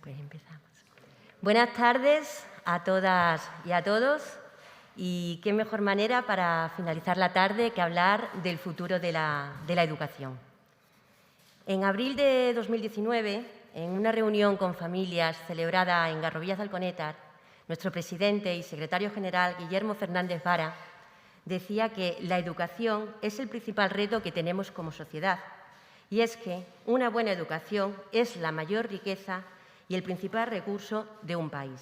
Pues empezamos. Buenas tardes a todas y a todos. Y qué mejor manera para finalizar la tarde que hablar del futuro de la educación. En abril de 2019, en una reunión con familias celebrada en Garrovillas de Alconétar, nuestro presidente y secretario general, Guillermo Fernández Vara, decía que la educación es el principal reto que tenemos como sociedad. Y es que una buena educación es la mayor riqueza y el principal recurso de un país.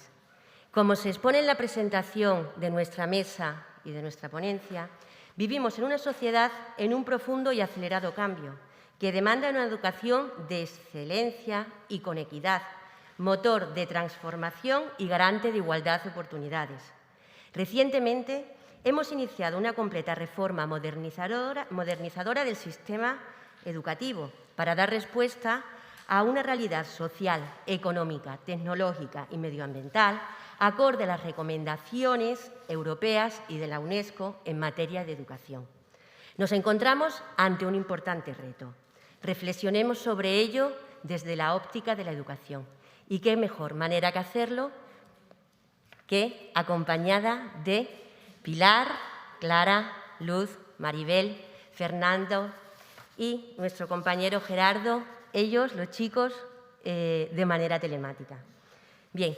Como se expone en la presentación de nuestra mesa y de nuestra ponencia, vivimos en una sociedad en un profundo y acelerado cambio, que demanda una educación de excelencia y con equidad, motor de transformación y garante de igualdad de oportunidades. Recientemente hemos iniciado una completa reforma modernizadora del sistema educativo para dar respuesta a una realidad social, económica, tecnológica y medioambiental acorde a las recomendaciones europeas y de la UNESCO en materia de educación. Nos encontramos ante un importante reto. Reflexionemos sobre ello desde la óptica de la educación. Y qué mejor manera que hacerlo que acompañada de Pilar, Clara, Luz, Maribel, Fernando y nuestro compañero Gerardo, ellos, los chicos, de manera telemática. Bien,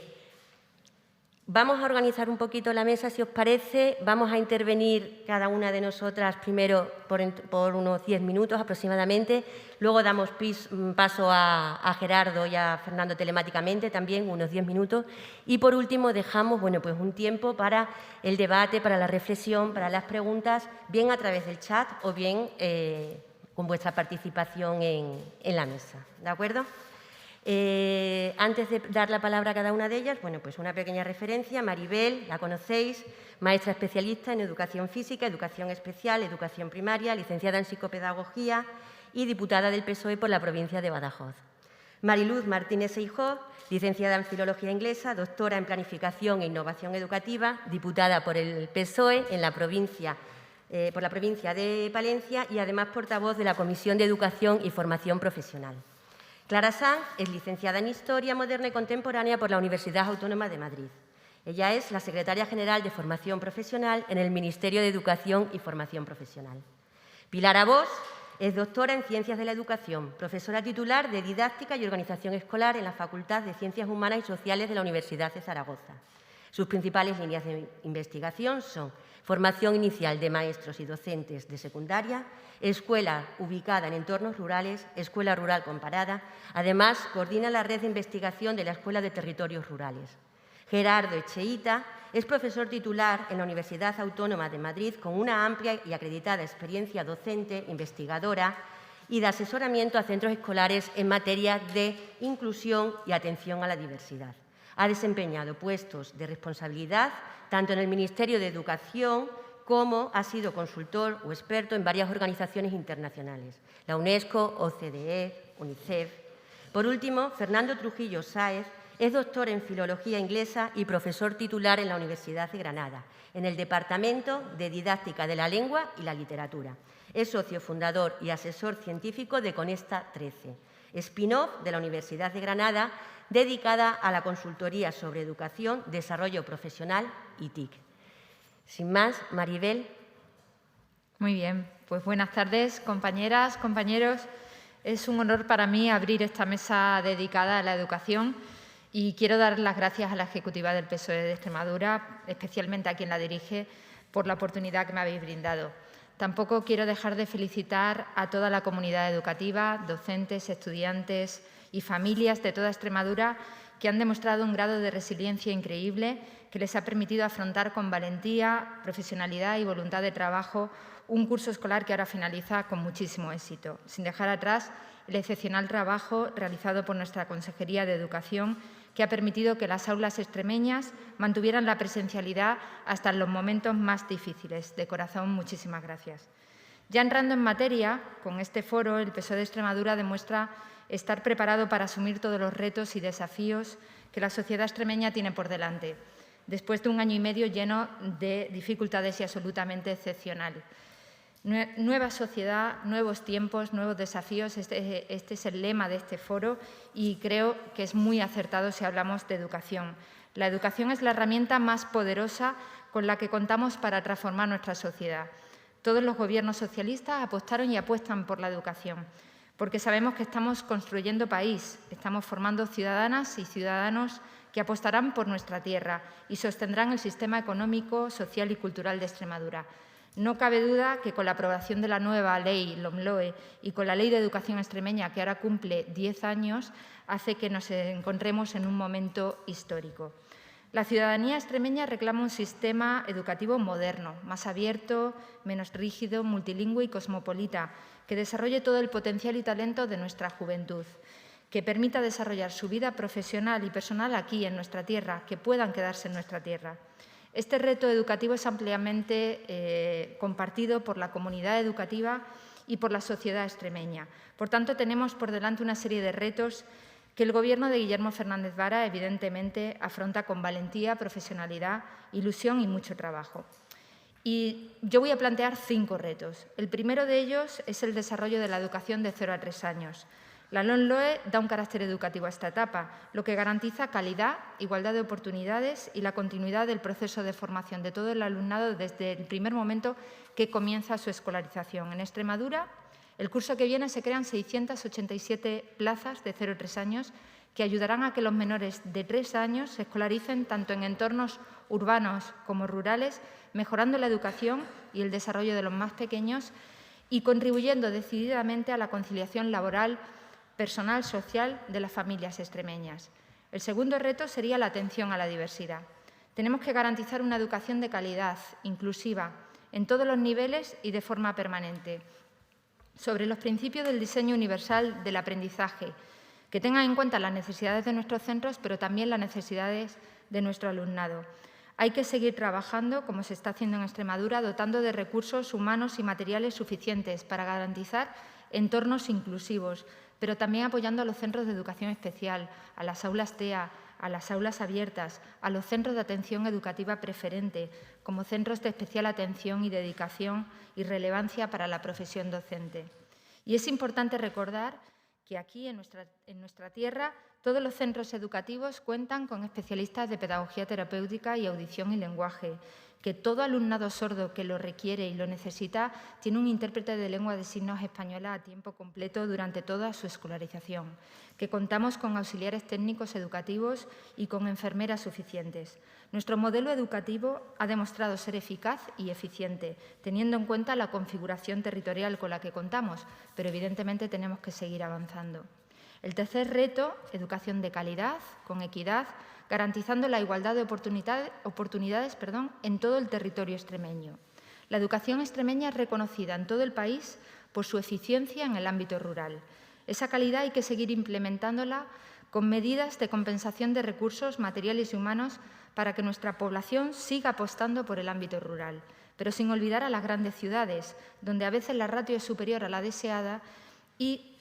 vamos a organizar un poquito la mesa, si os parece. Vamos a intervenir cada una de nosotras primero por unos 10 minutos aproximadamente. Luego damos paso a Gerardo y a Fernando telemáticamente, también unos 10 minutos. Y por último dejamos pues un tiempo para el debate, para la reflexión, para las preguntas, bien a través del chat o bien con vuestra participación en la mesa. ¿De acuerdo? Antes de dar la palabra a cada una de ellas, pues una pequeña referencia. Maribel, la conocéis, maestra especialista en educación física, educación especial, educación primaria, licenciada en psicopedagogía y diputada del PSOE por la provincia de Badajoz. Mariluz Martínez Seijóo, licenciada en filología inglesa, doctora en planificación e innovación educativa, diputada por el PSOE en la provincia por la provincia de Palencia y además portavoz de la Comisión de Educación y Formación Profesional. Clara Sanz es licenciada en Historia Moderna y Contemporánea por la Universidad Autónoma de Madrid. Ella es la secretaria general de Formación Profesional en el Ministerio de Educación y Formación Profesional. Pilar Abós es doctora en Ciencias de la Educación, profesora titular de Didáctica y Organización Escolar en la Facultad de Ciencias Humanas y Sociales de la Universidad de Zaragoza. Sus principales líneas de investigación son formación inicial de maestros y docentes de secundaria, escuela ubicada en entornos rurales, escuela rural comparada. Además, coordina la red de investigación de la Escuela de Territorios Rurales. Gerardo Echeita es profesor titular en la Universidad Autónoma de Madrid con una amplia y acreditada experiencia docente, investigadora y de asesoramiento a centros escolares en materia de inclusión y atención a la diversidad. Ha desempeñado puestos de responsabilidad tanto en el Ministerio de Educación como ha sido consultor o experto en varias organizaciones internacionales, la UNESCO, OCDE, UNICEF. Por último, Fernando Trujillo Sáez es doctor en Filología Inglesa y profesor titular en la Universidad de Granada, en el Departamento de Didáctica de la Lengua y la Literatura. Es socio fundador y asesor científico de Conesta 13, spin-off de la Universidad de Granada, dedicada a la consultoría sobre educación, desarrollo profesional y TIC. Sin más, Maribel. Muy bien, pues buenas tardes, compañeras, compañeros. Es un honor para mí abrir esta mesa dedicada a la educación y quiero dar las gracias a la Ejecutiva del PSOE de Extremadura, especialmente a quien la dirige, por la oportunidad que me habéis brindado. Tampoco quiero dejar de felicitar a toda la comunidad educativa, docentes, estudiantes y familias de toda Extremadura que han demostrado un grado de resiliencia increíble que les ha permitido afrontar con valentía, profesionalidad y voluntad de trabajo un curso escolar que ahora finaliza con muchísimo éxito, sin dejar atrás el excepcional trabajo realizado por nuestra Consejería de Educación, que ha permitido que las aulas extremeñas mantuvieran la presencialidad hasta en los momentos más difíciles. De corazón, muchísimas gracias. Ya entrando en materia, con este foro, el PSOE de Extremadura demuestra estar preparado para asumir todos los retos y desafíos que la sociedad extremeña tiene por delante, después de un año y medio lleno de dificultades y absolutamente excepcional. Nueva sociedad, nuevos tiempos, nuevos desafíos. Este es el lema de este foro y creo que es muy acertado si hablamos de educación. La educación es la herramienta más poderosa con la que contamos para transformar nuestra sociedad. Todos los gobiernos socialistas apostaron y apuestan por la educación, porque sabemos que estamos construyendo país, estamos formando ciudadanas y ciudadanos que apostarán por nuestra tierra y sostendrán el sistema económico, social y cultural de Extremadura. No cabe duda que con la aprobación de la nueva ley LOMLOE y con la Ley de Educación Extremeña, que ahora cumple 10 años, hace que nos encontremos en un momento histórico. La ciudadanía extremeña reclama un sistema educativo moderno, más abierto, menos rígido, multilingüe y cosmopolita, que desarrolle todo el potencial y talento de nuestra juventud, que permita desarrollar su vida profesional y personal aquí, en nuestra tierra, que puedan quedarse en nuestra tierra. Este reto educativo es ampliamente compartido por la comunidad educativa y por la sociedad extremeña. Por tanto, tenemos por delante una serie de retos que el Gobierno de Guillermo Fernández Vara, evidentemente, afronta con valentía, profesionalidad, ilusión y mucho trabajo. Y yo voy a plantear 5 retos. El primero de ellos es el desarrollo de la educación de 0 a 3 años. La LOMLOE da un carácter educativo a esta etapa, lo que garantiza calidad, igualdad de oportunidades y la continuidad del proceso de formación de todo el alumnado desde el primer momento que comienza su escolarización. En Extremadura, el curso que viene se crean 687 plazas de 0 a 3 años que ayudarán a que los menores de 3 años se escolaricen tanto en entornos urbanos como rurales, mejorando la educación y el desarrollo de los más pequeños y contribuyendo decididamente a la conciliación laboral, personal, social de las familias extremeñas. El segundo reto sería la atención a la diversidad. Tenemos que garantizar una educación de calidad, inclusiva, en todos los niveles y de forma permanente, sobre los principios del diseño universal del aprendizaje, que tengan en cuenta las necesidades de nuestros centros, pero también las necesidades de nuestro alumnado. Hay que seguir trabajando, como se está haciendo en Extremadura, dotando de recursos humanos y materiales suficientes para garantizar entornos inclusivos, pero también apoyando a los centros de educación especial, a las aulas TEA, a las aulas abiertas, a los centros de atención educativa preferente, como centros de especial atención y dedicación y relevancia para la profesión docente. Y es importante recordar que aquí, en nuestra tierra, todos los centros educativos cuentan con especialistas de pedagogía terapéutica y audición y lenguaje, que todo alumnado sordo que lo requiere y lo necesita tiene un intérprete de lengua de signos española a tiempo completo durante toda su escolarización, que contamos con auxiliares técnicos educativos y con enfermeras suficientes. Nuestro modelo educativo ha demostrado ser eficaz y eficiente, teniendo en cuenta la configuración territorial con la que contamos, pero evidentemente tenemos que seguir avanzando. El tercer reto, educación de calidad, con equidad, garantizando la igualdad de oportunidades en todo el territorio extremeño. La educación extremeña es reconocida en todo el país por su eficiencia en el ámbito rural. Esa calidad hay que seguir implementándola con medidas de compensación de recursos materiales y humanos para que nuestra población siga apostando por el ámbito rural, pero sin olvidar a las grandes ciudades, donde a veces la ratio es superior a la deseada y,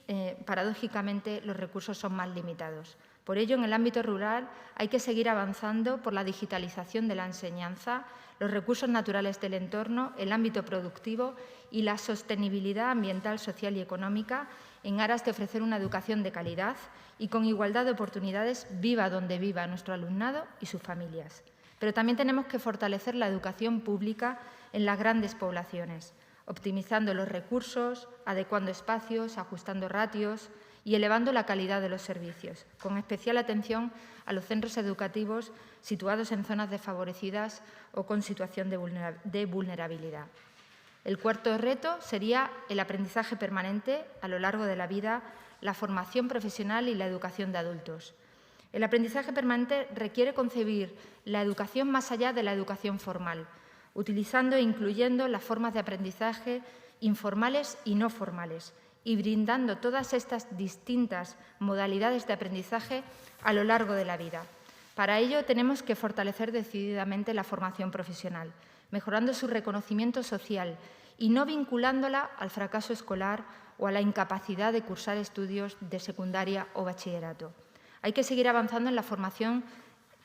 paradójicamente, los recursos son más limitados. Por ello, en el ámbito rural hay que seguir avanzando por la digitalización de la enseñanza, los recursos naturales del entorno, el ámbito productivo y la sostenibilidad ambiental, social y económica en aras de ofrecer una educación de calidad y con igualdad de oportunidades, viva donde viva nuestro alumnado y sus familias. Pero también tenemos que fortalecer la educación pública en las grandes poblaciones, optimizando los recursos, adecuando espacios, ajustando ratios y elevando la calidad de los servicios, con especial atención a los centros educativos situados en zonas desfavorecidas o con situación de vulnerabilidad. El cuarto reto sería el aprendizaje permanente a lo largo de la vida, la formación profesional y la educación de adultos. El aprendizaje permanente requiere concebir la educación más allá de la educación formal, utilizando e incluyendo las formas de aprendizaje informales y no formales, y brindando todas estas distintas modalidades de aprendizaje a lo largo de la vida. Para ello, tenemos que fortalecer decididamente la formación profesional, mejorando su reconocimiento social y no vinculándola al fracaso escolar o a la incapacidad de cursar estudios de secundaria o bachillerato. Hay que seguir avanzando en la formación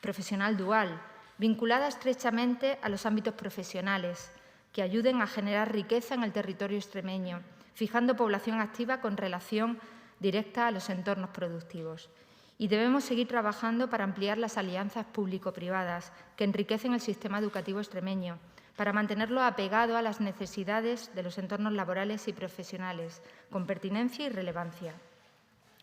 profesional dual, vinculada estrechamente a los ámbitos profesionales, que ayuden a generar riqueza en el territorio extremeño, fijando población activa con relación directa a los entornos productivos. Y debemos seguir trabajando para ampliar las alianzas público-privadas que enriquecen el sistema educativo extremeño, para mantenerlo apegado a las necesidades de los entornos laborales y profesionales, con pertinencia y relevancia.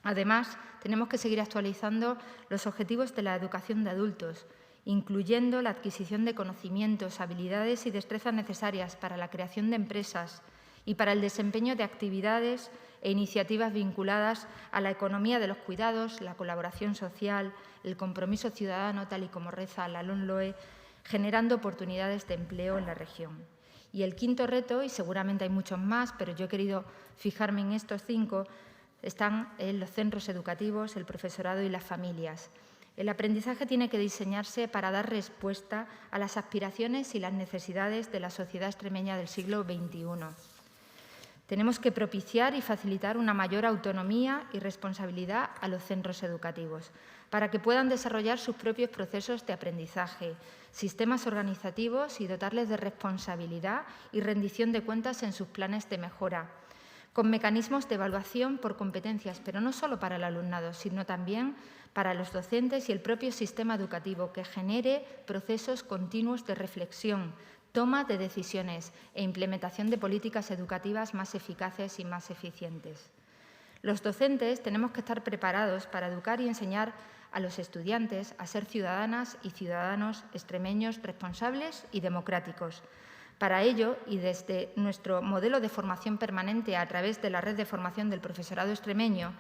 Además, tenemos que seguir actualizando los objetivos de la educación de adultos, incluyendo la adquisición de conocimientos, habilidades y destrezas necesarias para la creación de empresas y para el desempeño de actividades e iniciativas vinculadas a la economía de los cuidados, la colaboración social, el compromiso ciudadano, tal y como reza la LOMLOE, generando oportunidades de empleo en la región. Y el quinto reto, y seguramente hay muchos más, pero yo he querido fijarme en estos 5, están en los centros educativos, el profesorado y las familias. El aprendizaje tiene que diseñarse para dar respuesta a las aspiraciones y las necesidades de la sociedad extremeña del siglo XXI. Tenemos que propiciar y facilitar una mayor autonomía y responsabilidad a los centros educativos para que puedan desarrollar sus propios procesos de aprendizaje, sistemas organizativos y dotarles de responsabilidad y rendición de cuentas en sus planes de mejora, con mecanismos de evaluación por competencias, pero no solo para el alumnado, sino también para los docentes y el propio sistema educativo, que genere procesos continuos de reflexión, toma de decisiones e implementación de políticas educativas más eficaces y más eficientes. Los docentes tenemos que estar preparados para educar y enseñar a los estudiantes a ser ciudadanas y ciudadanos extremeños responsables y democráticos. Para ello, y desde nuestro modelo de formación permanente a través de la red de formación del profesorado extremeño,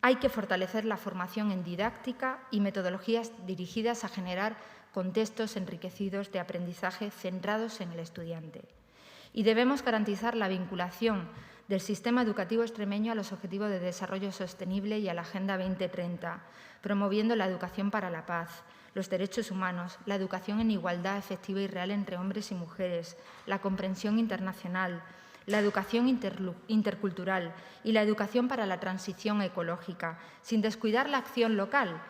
hay que fortalecer la formación en didáctica y metodologías dirigidas a generar contextos enriquecidos de aprendizaje centrados en el estudiante. Y debemos garantizar la vinculación del sistema educativo extremeño a los Objetivos de Desarrollo Sostenible y a la Agenda 2030, promoviendo la educación para la paz, los derechos humanos, la educación en igualdad efectiva y real entre hombres y mujeres, la comprensión internacional, la educación intercultural y la educación para la transición ecológica, sin descuidar la acción local,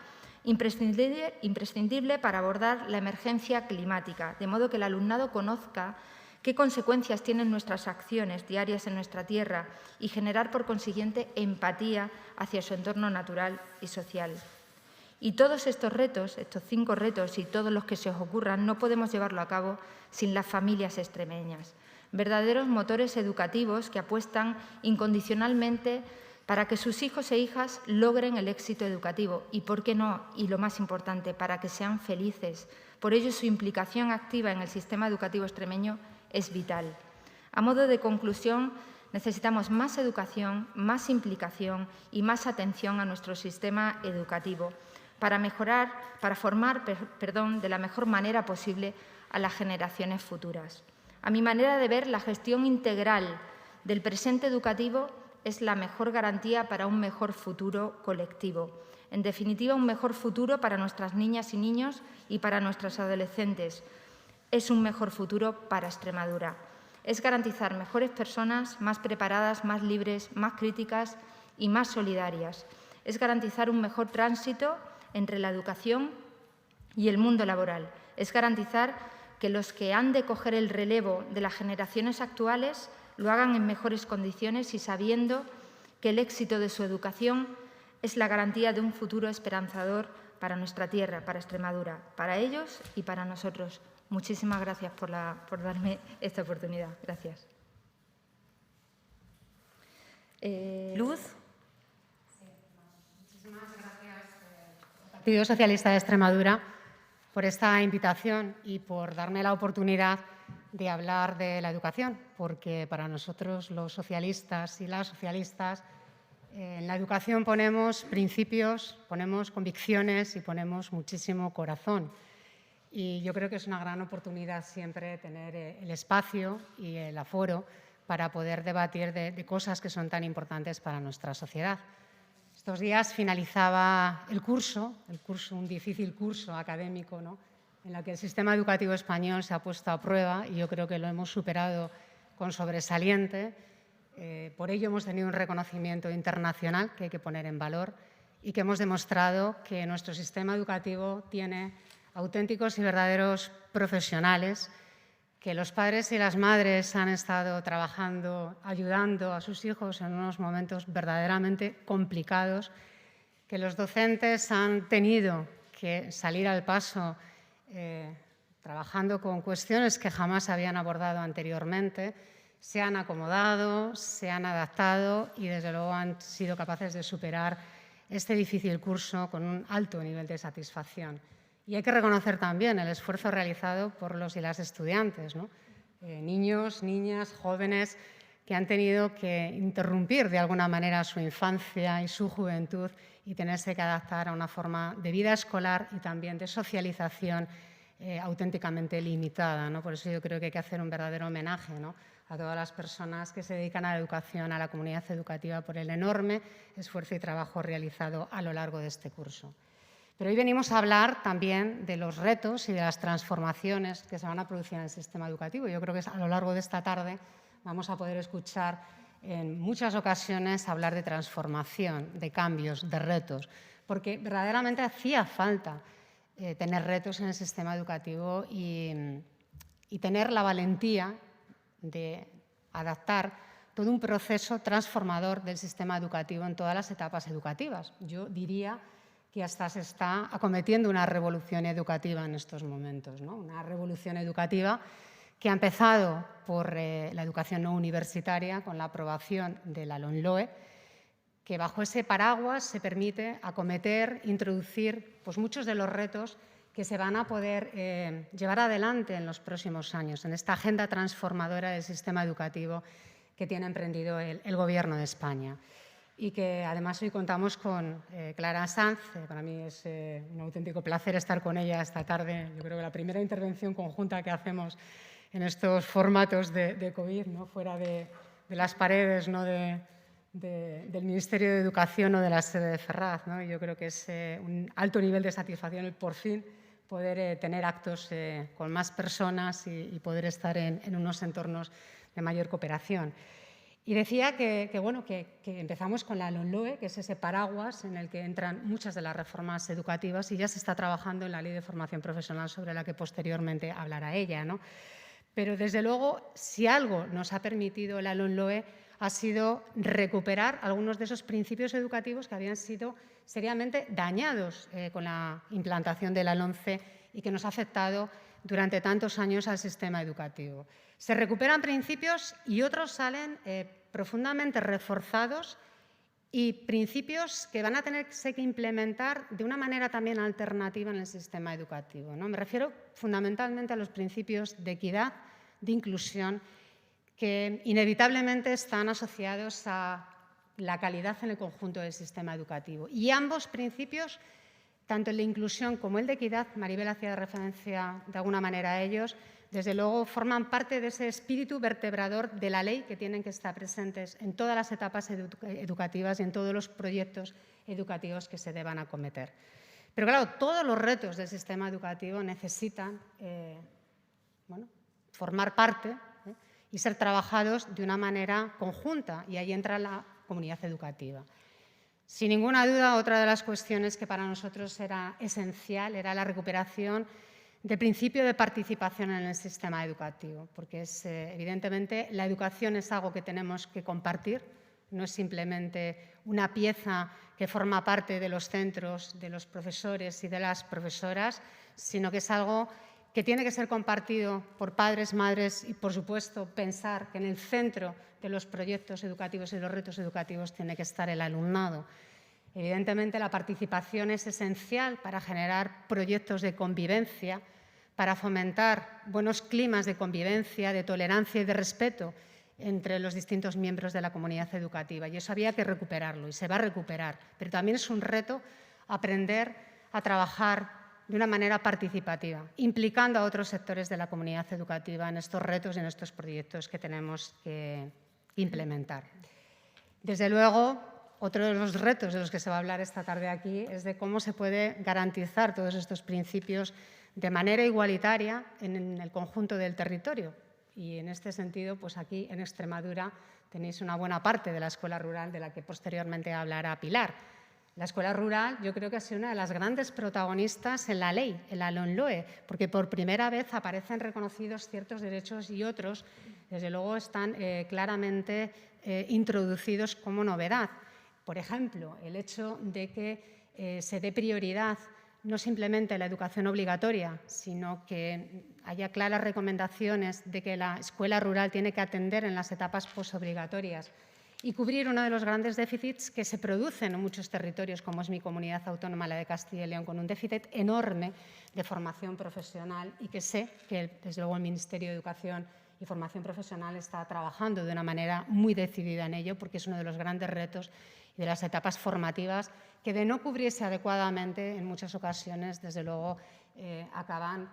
imprescindible para abordar la emergencia climática, de modo que el alumnado conozca qué consecuencias tienen nuestras acciones diarias en nuestra tierra y generar, por consiguiente, empatía hacia su entorno natural y social. Y todos estos retos, estos 5 retos y todos los que se os ocurran, no podemos llevarlo a cabo sin las familias extremeñas, verdaderos motores educativos que apuestan incondicionalmente para que sus hijos e hijas logren el éxito educativo y, ¿por qué no?, y lo más importante, para que sean felices. Por ello, su implicación activa en el sistema educativo extremeño es vital. A modo de conclusión, necesitamos más educación, más implicación y más atención a nuestro sistema educativo para formar de la mejor manera posible a las generaciones futuras. A mi manera de ver, la gestión integral del presente educativo es la mejor garantía para un mejor futuro colectivo. En definitiva, un mejor futuro para nuestras niñas y niños y para nuestros adolescentes. Es un mejor futuro para Extremadura. Es garantizar mejores personas, más preparadas, más libres, más críticas y más solidarias. Es garantizar un mejor tránsito entre la educación y el mundo laboral. Es garantizar que los que han de coger el relevo de las generaciones actuales lo hagan en mejores condiciones y sabiendo que el éxito de su educación es la garantía de un futuro esperanzador para nuestra tierra, para Extremadura, para ellos y para nosotros. Muchísimas gracias por darme esta oportunidad. Gracias. Luz. Muchísimas gracias al Partido Socialista de Extremadura por esta invitación y por darme la oportunidad de hablar de la educación, porque para nosotros los socialistas y las socialistas en la educación ponemos principios, ponemos convicciones y ponemos muchísimo corazón. Y yo creo que es una gran oportunidad siempre tener el espacio y el aforo para poder debatir de cosas que son tan importantes para nuestra sociedad. Estos días finalizaba el curso, un difícil curso académico, ¿no?, en el que el sistema educativo español se ha puesto a prueba y yo creo que lo hemos superado con sobresaliente. Por ello hemos tenido un reconocimiento internacional que hay que poner en valor y que hemos demostrado que nuestro sistema educativo tiene auténticos y verdaderos profesionales que los padres y las madres han estado trabajando, ayudando a sus hijos en unos momentos verdaderamente complicados, que los docentes han tenido que salir al paso trabajando con cuestiones que jamás habían abordado anteriormente, se han acomodado, se han adaptado y desde luego han sido capaces de superar este difícil curso con un alto nivel de satisfacción. Y hay que reconocer también el esfuerzo realizado por los y las estudiantes, ¿no? Niños, niñas, jóvenes que han tenido que interrumpir de alguna manera su infancia y su juventud y tenerse que adaptar a una forma de vida escolar y también de socialización auténticamente limitada, ¿no? Por eso yo creo que hay que hacer un verdadero homenaje, ¿no?, a todas las personas que se dedican a la educación, a la comunidad educativa, por el enorme esfuerzo y trabajo realizado a lo largo de este curso. Pero hoy venimos a hablar también de los retos y de las transformaciones que se van a producir en el sistema educativo. Yo creo que a lo largo de esta tarde vamos a poder escuchar en muchas ocasiones hablar de transformación, de cambios, de retos, porque verdaderamente hacía falta tener retos en el sistema educativo y tener la valentía de adaptar todo un proceso transformador del sistema educativo en todas las etapas educativas. Yo diría que hasta se está acometiendo una revolución educativa en estos momentos, ¿no? Una revolución educativa que ha empezado por la educación no universitaria con la aprobación de la LOMLOE, que bajo ese paraguas se permite acometer, introducir pues, muchos de los retos que se van a poder llevar adelante en los próximos años, en esta agenda transformadora del sistema educativo que tiene emprendido el Gobierno de España. Y que además hoy contamos con Clara Sanz. Para mí es un auténtico placer estar con ella esta tarde. Yo creo que la primera intervención conjunta que hacemos en estos formatos de COVID, ¿no?, fuera de las paredes, ¿no?, del Ministerio de Educación o de la sede de Ferraz, ¿no? Y yo creo que es un alto nivel de satisfacción el por fin poder tener actos con más personas y poder estar en unos entornos de mayor cooperación. Y decía que empezamos con la LOMLOE, que es ese paraguas en el que entran muchas de las reformas educativas y ya se está trabajando en la Ley de Formación Profesional sobre la que posteriormente hablará ella, ¿no? Pero, desde luego, si algo nos ha permitido la LOMLOE ha sido recuperar algunos de esos principios educativos que habían sido seriamente dañados con la implantación de la LOMCE y que nos ha afectado durante tantos años al sistema educativo. Se recuperan principios y otros salen profundamente reforzados y principios que van a tenerse que implementar de una manera también alternativa en el sistema educativo, ¿no? Me refiero fundamentalmente a los principios de equidad, de inclusión, que inevitablemente están asociados a la calidad en el conjunto del sistema educativo. Y ambos principios, tanto el de inclusión como el de equidad, Maribel hacía referencia de alguna manera a ellos, desde luego forman parte de ese espíritu vertebrador de la ley que tienen que estar presentes en todas las etapas educativas y en todos los proyectos educativos que se deban acometer. Pero claro, todos los retos del sistema educativo necesitan formar parte y ser trabajados de una manera conjunta, y ahí entra la comunidad educativa. Sin ninguna duda, otra de las cuestiones que para nosotros era esencial era la recuperación del principio de participación en el sistema educativo, porque evidentemente la educación es algo que tenemos que compartir, no es simplemente una pieza que forma parte de los centros, de los profesores y de las profesoras, sino que es algo que tiene que ser compartido por padres, madres y, por supuesto, pensar que en el centro de los proyectos educativos y los retos educativos tiene que estar el alumnado. Evidentemente, la participación es esencial para generar proyectos de convivencia, para fomentar buenos climas de convivencia, de tolerancia y de respeto entre los distintos miembros de la comunidad educativa. Y eso había que recuperarlo y se va a recuperar. Pero también es un reto aprender a trabajar de una manera participativa, implicando a otros sectores de la comunidad educativa en estos retos y en estos proyectos que tenemos que implementar. Desde luego, otro de los retos de los que se va a hablar esta tarde aquí es de cómo se puede garantizar todos estos principios de manera igualitaria en el conjunto del territorio. Y en este sentido, pues aquí en Extremadura tenéis una buena parte de la escuela rural de la que posteriormente hablará Pilar. La escuela rural yo creo que ha sido una de las grandes protagonistas en la ley, en la LOMLOE, porque por primera vez aparecen reconocidos ciertos derechos y otros, desde luego, están claramente introducidos como novedad. Por ejemplo, el hecho de que se dé prioridad no simplemente a la educación obligatoria, sino que haya claras recomendaciones de que la escuela rural tiene que atender en las etapas postobligatorias y cubrir uno de los grandes déficits que se producen en muchos territorios, como es mi comunidad autónoma, la de Castilla y León, con un déficit enorme de formación profesional y que sé que, desde luego, el Ministerio de Educación y Formación Profesional está trabajando de una manera muy decidida en ello, porque es uno de los grandes retos y de las etapas formativas que, de no cubrirse adecuadamente, en muchas ocasiones, desde luego, acaban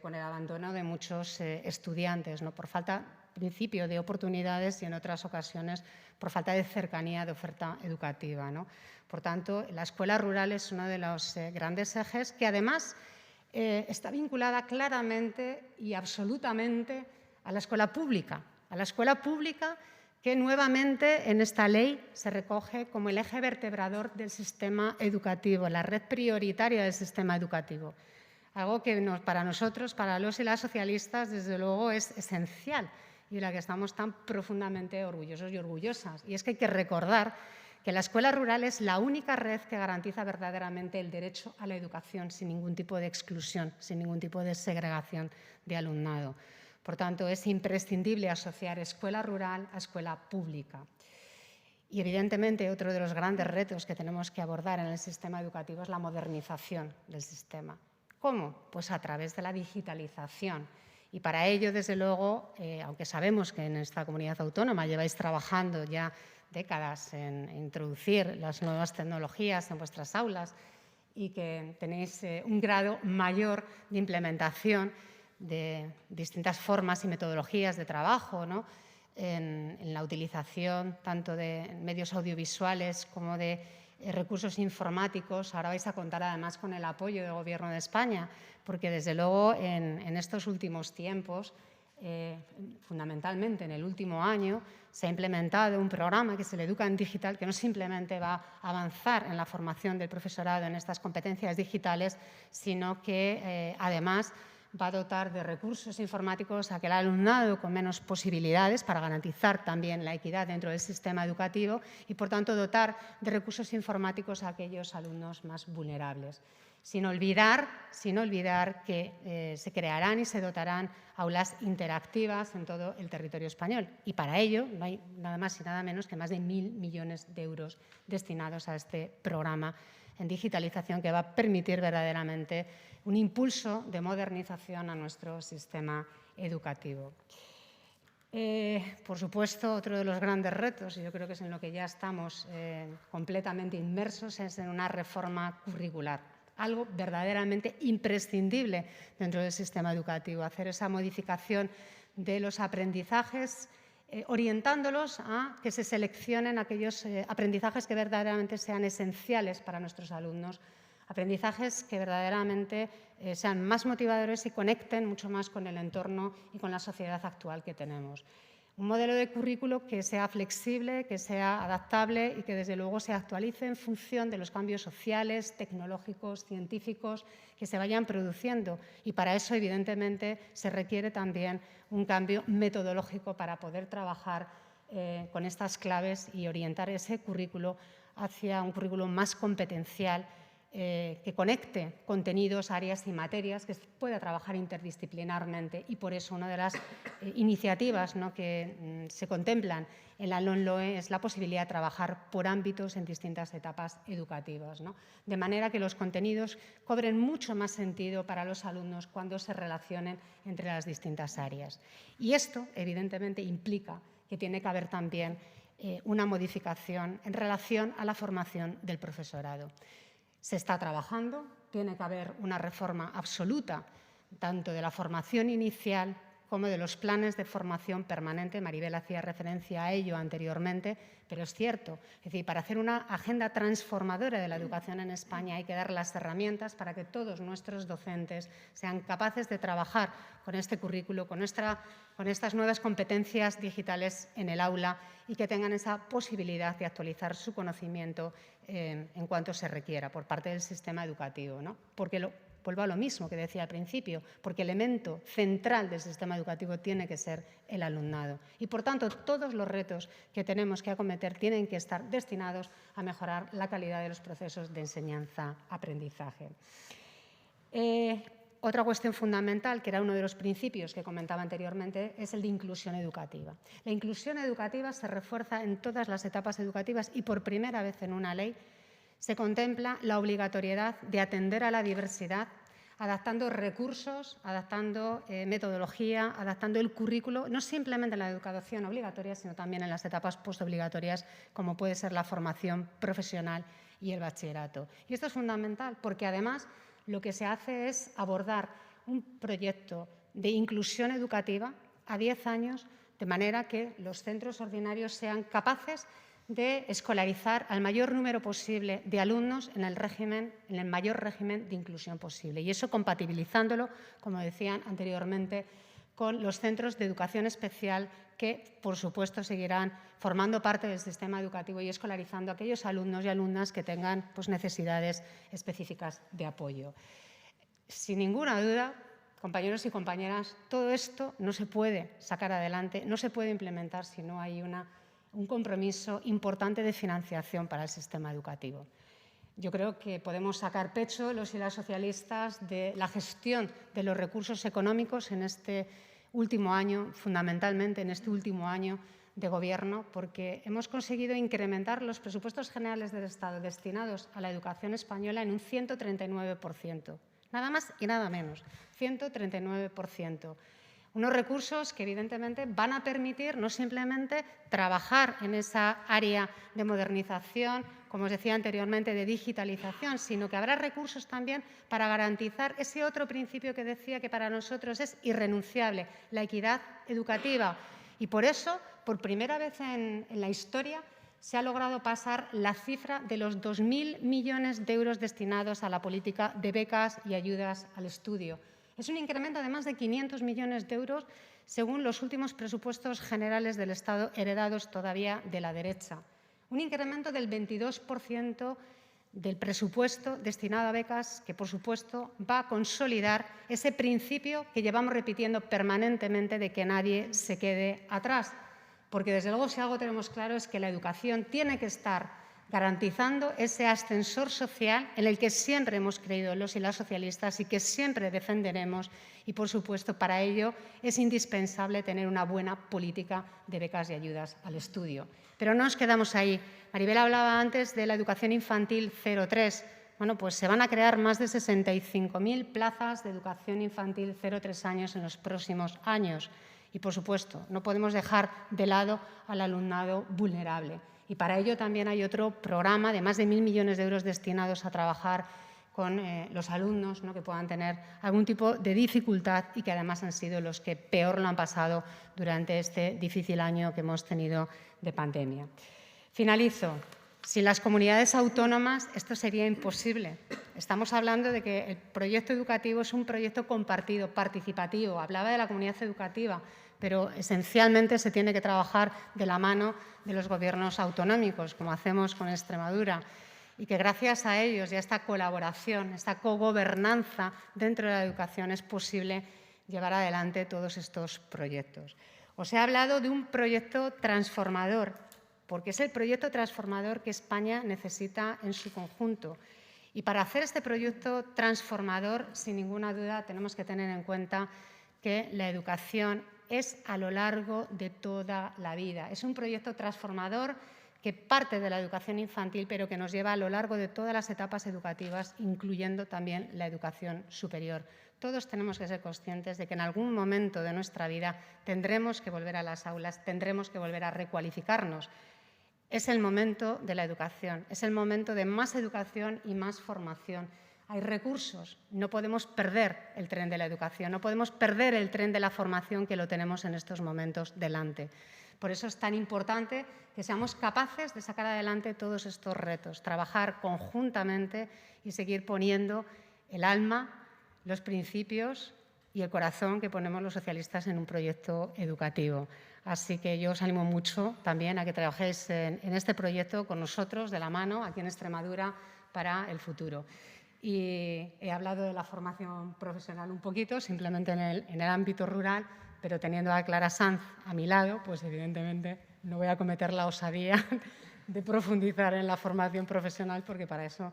con el abandono de muchos estudiantes, ¿no? Por falta, en principio, de oportunidades y, en otras ocasiones, por falta de cercanía de oferta educativa, ¿no? Por tanto, la escuela rural es uno de los grandes ejes que, además, está vinculada claramente y absolutamente a la escuela pública que nuevamente en esta ley se recoge como el eje vertebrador del sistema educativo, la red prioritaria del sistema educativo. Algo que para nosotros, para los y las socialistas, desde luego es esencial y de la que estamos tan profundamente orgullosos y orgullosas. Y es que hay que recordar que la escuela rural es la única red que garantiza verdaderamente el derecho a la educación sin ningún tipo de exclusión, sin ningún tipo de segregación de alumnado. Por tanto, es imprescindible asociar escuela rural a escuela pública. Y, evidentemente, otro de los grandes retos que tenemos que abordar en el sistema educativo es la modernización del sistema. ¿Cómo? Pues a través de la digitalización. Y para ello, desde luego, aunque sabemos que en esta comunidad autónoma lleváis trabajando ya décadas en introducir las nuevas tecnologías en vuestras aulas y que tenéis un grado mayor de implementación de distintas formas y metodologías de trabajo, ¿no? en la utilización tanto de medios audiovisuales como de recursos informáticos. Ahora vais a contar además con el apoyo del Gobierno de España, porque desde luego en estos últimos tiempos, fundamentalmente en el último año, se ha implementado un programa que es el Educa en Digital, que no simplemente va a avanzar en la formación del profesorado en estas competencias digitales, sino que además va a dotar de recursos informáticos a aquel alumnado con menos posibilidades para garantizar también la equidad dentro del sistema educativo y, por tanto, dotar de recursos informáticos a aquellos alumnos más vulnerables. Sin olvidar que se crearán y se dotarán aulas interactivas en todo el territorio español. Y para ello no hay nada más y nada menos que más de 1.000 millones de euros destinados a este programa en digitalización que va a permitir verdaderamente un impulso de modernización a nuestro sistema educativo. Por supuesto, otro de los grandes retos, y yo creo que es en lo que ya estamos completamente inmersos, es en una reforma curricular, algo verdaderamente imprescindible dentro del sistema educativo, hacer esa modificación de los aprendizajes, orientándolos a que se seleccionen aquellos aprendizajes que verdaderamente sean esenciales para nuestros alumnos, aprendizajes que verdaderamente sean más motivadores y conecten mucho más con el entorno y con la sociedad actual que tenemos. Un modelo de currículo que sea flexible, que sea adaptable y que, desde luego, se actualice en función de los cambios sociales, tecnológicos, científicos que se vayan produciendo. Y para eso, evidentemente, se requiere también un cambio metodológico para poder trabajar con estas claves y orientar ese currículo hacia un currículo más competencial, que conecte contenidos, áreas y materias, que pueda trabajar interdisciplinarmente. Y por eso una de las iniciativas, ¿no?, que se contemplan en la LOMLOE es la posibilidad de trabajar por ámbitos en distintas etapas educativas, ¿no?, de manera que los contenidos cobren mucho más sentido para los alumnos cuando se relacionen entre las distintas áreas. Y esto, evidentemente, implica que tiene que haber también una modificación en relación a la formación del profesorado. Se está trabajando, tiene que haber una reforma absoluta tanto de la formación inicial como de los planes de formación permanente. Maribel hacía referencia a ello anteriormente, pero es cierto. Es decir, para hacer una agenda transformadora de la educación en España hay que dar las herramientas para que todos nuestros docentes sean capaces de trabajar con este currículo, con estas nuevas competencias digitales en el aula y que tengan esa posibilidad de actualizar su conocimiento en cuanto se requiera por parte del sistema educativo, ¿no? Vuelvo a lo mismo que decía al principio, porque el elemento central del sistema educativo tiene que ser el alumnado. Y, por tanto, todos los retos que tenemos que acometer tienen que estar destinados a mejorar la calidad de los procesos de enseñanza-aprendizaje. Otra cuestión fundamental, que era uno de los principios que comentaba anteriormente, es el de inclusión educativa. La inclusión educativa se refuerza en todas las etapas educativas y, por primera vez en una ley, se contempla la obligatoriedad de atender a la diversidad, adaptando recursos, adaptando metodología, adaptando el currículo, no simplemente en la educación obligatoria, sino también en las etapas postobligatorias, como puede ser la formación profesional y el bachillerato. Y esto es fundamental porque, además, lo que se hace es abordar un proyecto de inclusión educativa a 10 años, de manera que los centros ordinarios sean capaces de escolarizar al mayor número posible de alumnos en el mayor régimen de inclusión posible. Y eso compatibilizándolo, como decían anteriormente, con los centros de educación especial que, por supuesto, seguirán formando parte del sistema educativo y escolarizando a aquellos alumnos y alumnas que tengan necesidades específicas de apoyo. Sin ninguna duda, compañeros y compañeras, todo esto no se puede sacar adelante, no se puede implementar si no hay un compromiso importante de financiación para el sistema educativo. Yo creo que podemos sacar pecho, los y las socialistas, de la gestión de los recursos económicos en este último año, fundamentalmente en este último año de Gobierno, porque hemos conseguido incrementar los presupuestos generales del Estado destinados a la educación española en un 139%. Nada más y nada menos, 139%. Unos recursos que, evidentemente, van a permitir no simplemente trabajar en esa área de modernización, como os decía anteriormente, de digitalización, sino que habrá recursos también para garantizar ese otro principio que decía que para nosotros es irrenunciable, la equidad educativa. Y por eso, por primera vez en la historia, se ha logrado pasar la cifra de los 2.000 millones de euros destinados a la política de becas y ayudas al estudio. Es un incremento de más de 500 millones de euros según los últimos presupuestos generales del Estado heredados todavía de la derecha. Un incremento del 22% del presupuesto destinado a becas que, por supuesto, va a consolidar ese principio que llevamos repitiendo permanentemente de que nadie se quede atrás. Porque, desde luego, si algo tenemos claro es que la educación tiene que estar garantizando ese ascensor social en el que siempre hemos creído los y las socialistas y que siempre defenderemos. Y, por supuesto, para ello es indispensable tener una buena política de becas y ayudas al estudio. Pero no nos quedamos ahí. Maribel hablaba antes de la educación infantil 0-3. Bueno, pues se van a crear más de 65.000 plazas de educación infantil 0-3 años en los próximos años. Y, por supuesto, no podemos dejar de lado al alumnado vulnerable. Y para ello también hay otro programa de más de 1.000 millones de euros destinados a trabajar con los alumnos, ¿no?, que puedan tener algún tipo de dificultad y que además han sido los que peor lo han pasado durante este difícil año que hemos tenido de pandemia. Finalizo. Sin las comunidades autónomas esto sería imposible. Estamos hablando de que el proyecto educativo es un proyecto compartido, participativo. Hablaba de la comunidad educativa, pero esencialmente se tiene que trabajar de la mano de los gobiernos autonómicos, como hacemos con Extremadura, y que gracias a ellos y a esta colaboración, esta cogobernanza dentro de la educación es posible llevar adelante todos estos proyectos. Os he hablado de un proyecto transformador, porque es el proyecto transformador que España necesita en su conjunto. Y para hacer este proyecto transformador, sin ninguna duda, tenemos que tener en cuenta que la educación es a lo largo de toda la vida. Es un proyecto transformador que parte de la educación infantil, pero que nos lleva a lo largo de todas las etapas educativas, incluyendo también la educación superior. Todos tenemos que ser conscientes de que en algún momento de nuestra vida tendremos que volver a las aulas, tendremos que volver a recualificarnos. Es el momento de la educación, es el momento de más educación y más formación. hay recursos. No podemos perder el tren de la educación, no podemos perder el tren de la formación que lo tenemos en estos momentos delante. Por eso es tan importante que seamos capaces de sacar adelante todos estos retos, trabajar conjuntamente y seguir poniendo el alma, los principios y el corazón que ponemos los socialistas en un proyecto educativo. Así que yo os animo mucho también a que trabajéis en este proyecto con nosotros, de la mano, aquí en Extremadura, para el futuro. Y he hablado de la formación profesional un poquito, simplemente en el ámbito rural, pero teniendo a Clara Sanz a mi lado, pues evidentemente no voy a cometer la osadía de profundizar en la formación profesional, porque para eso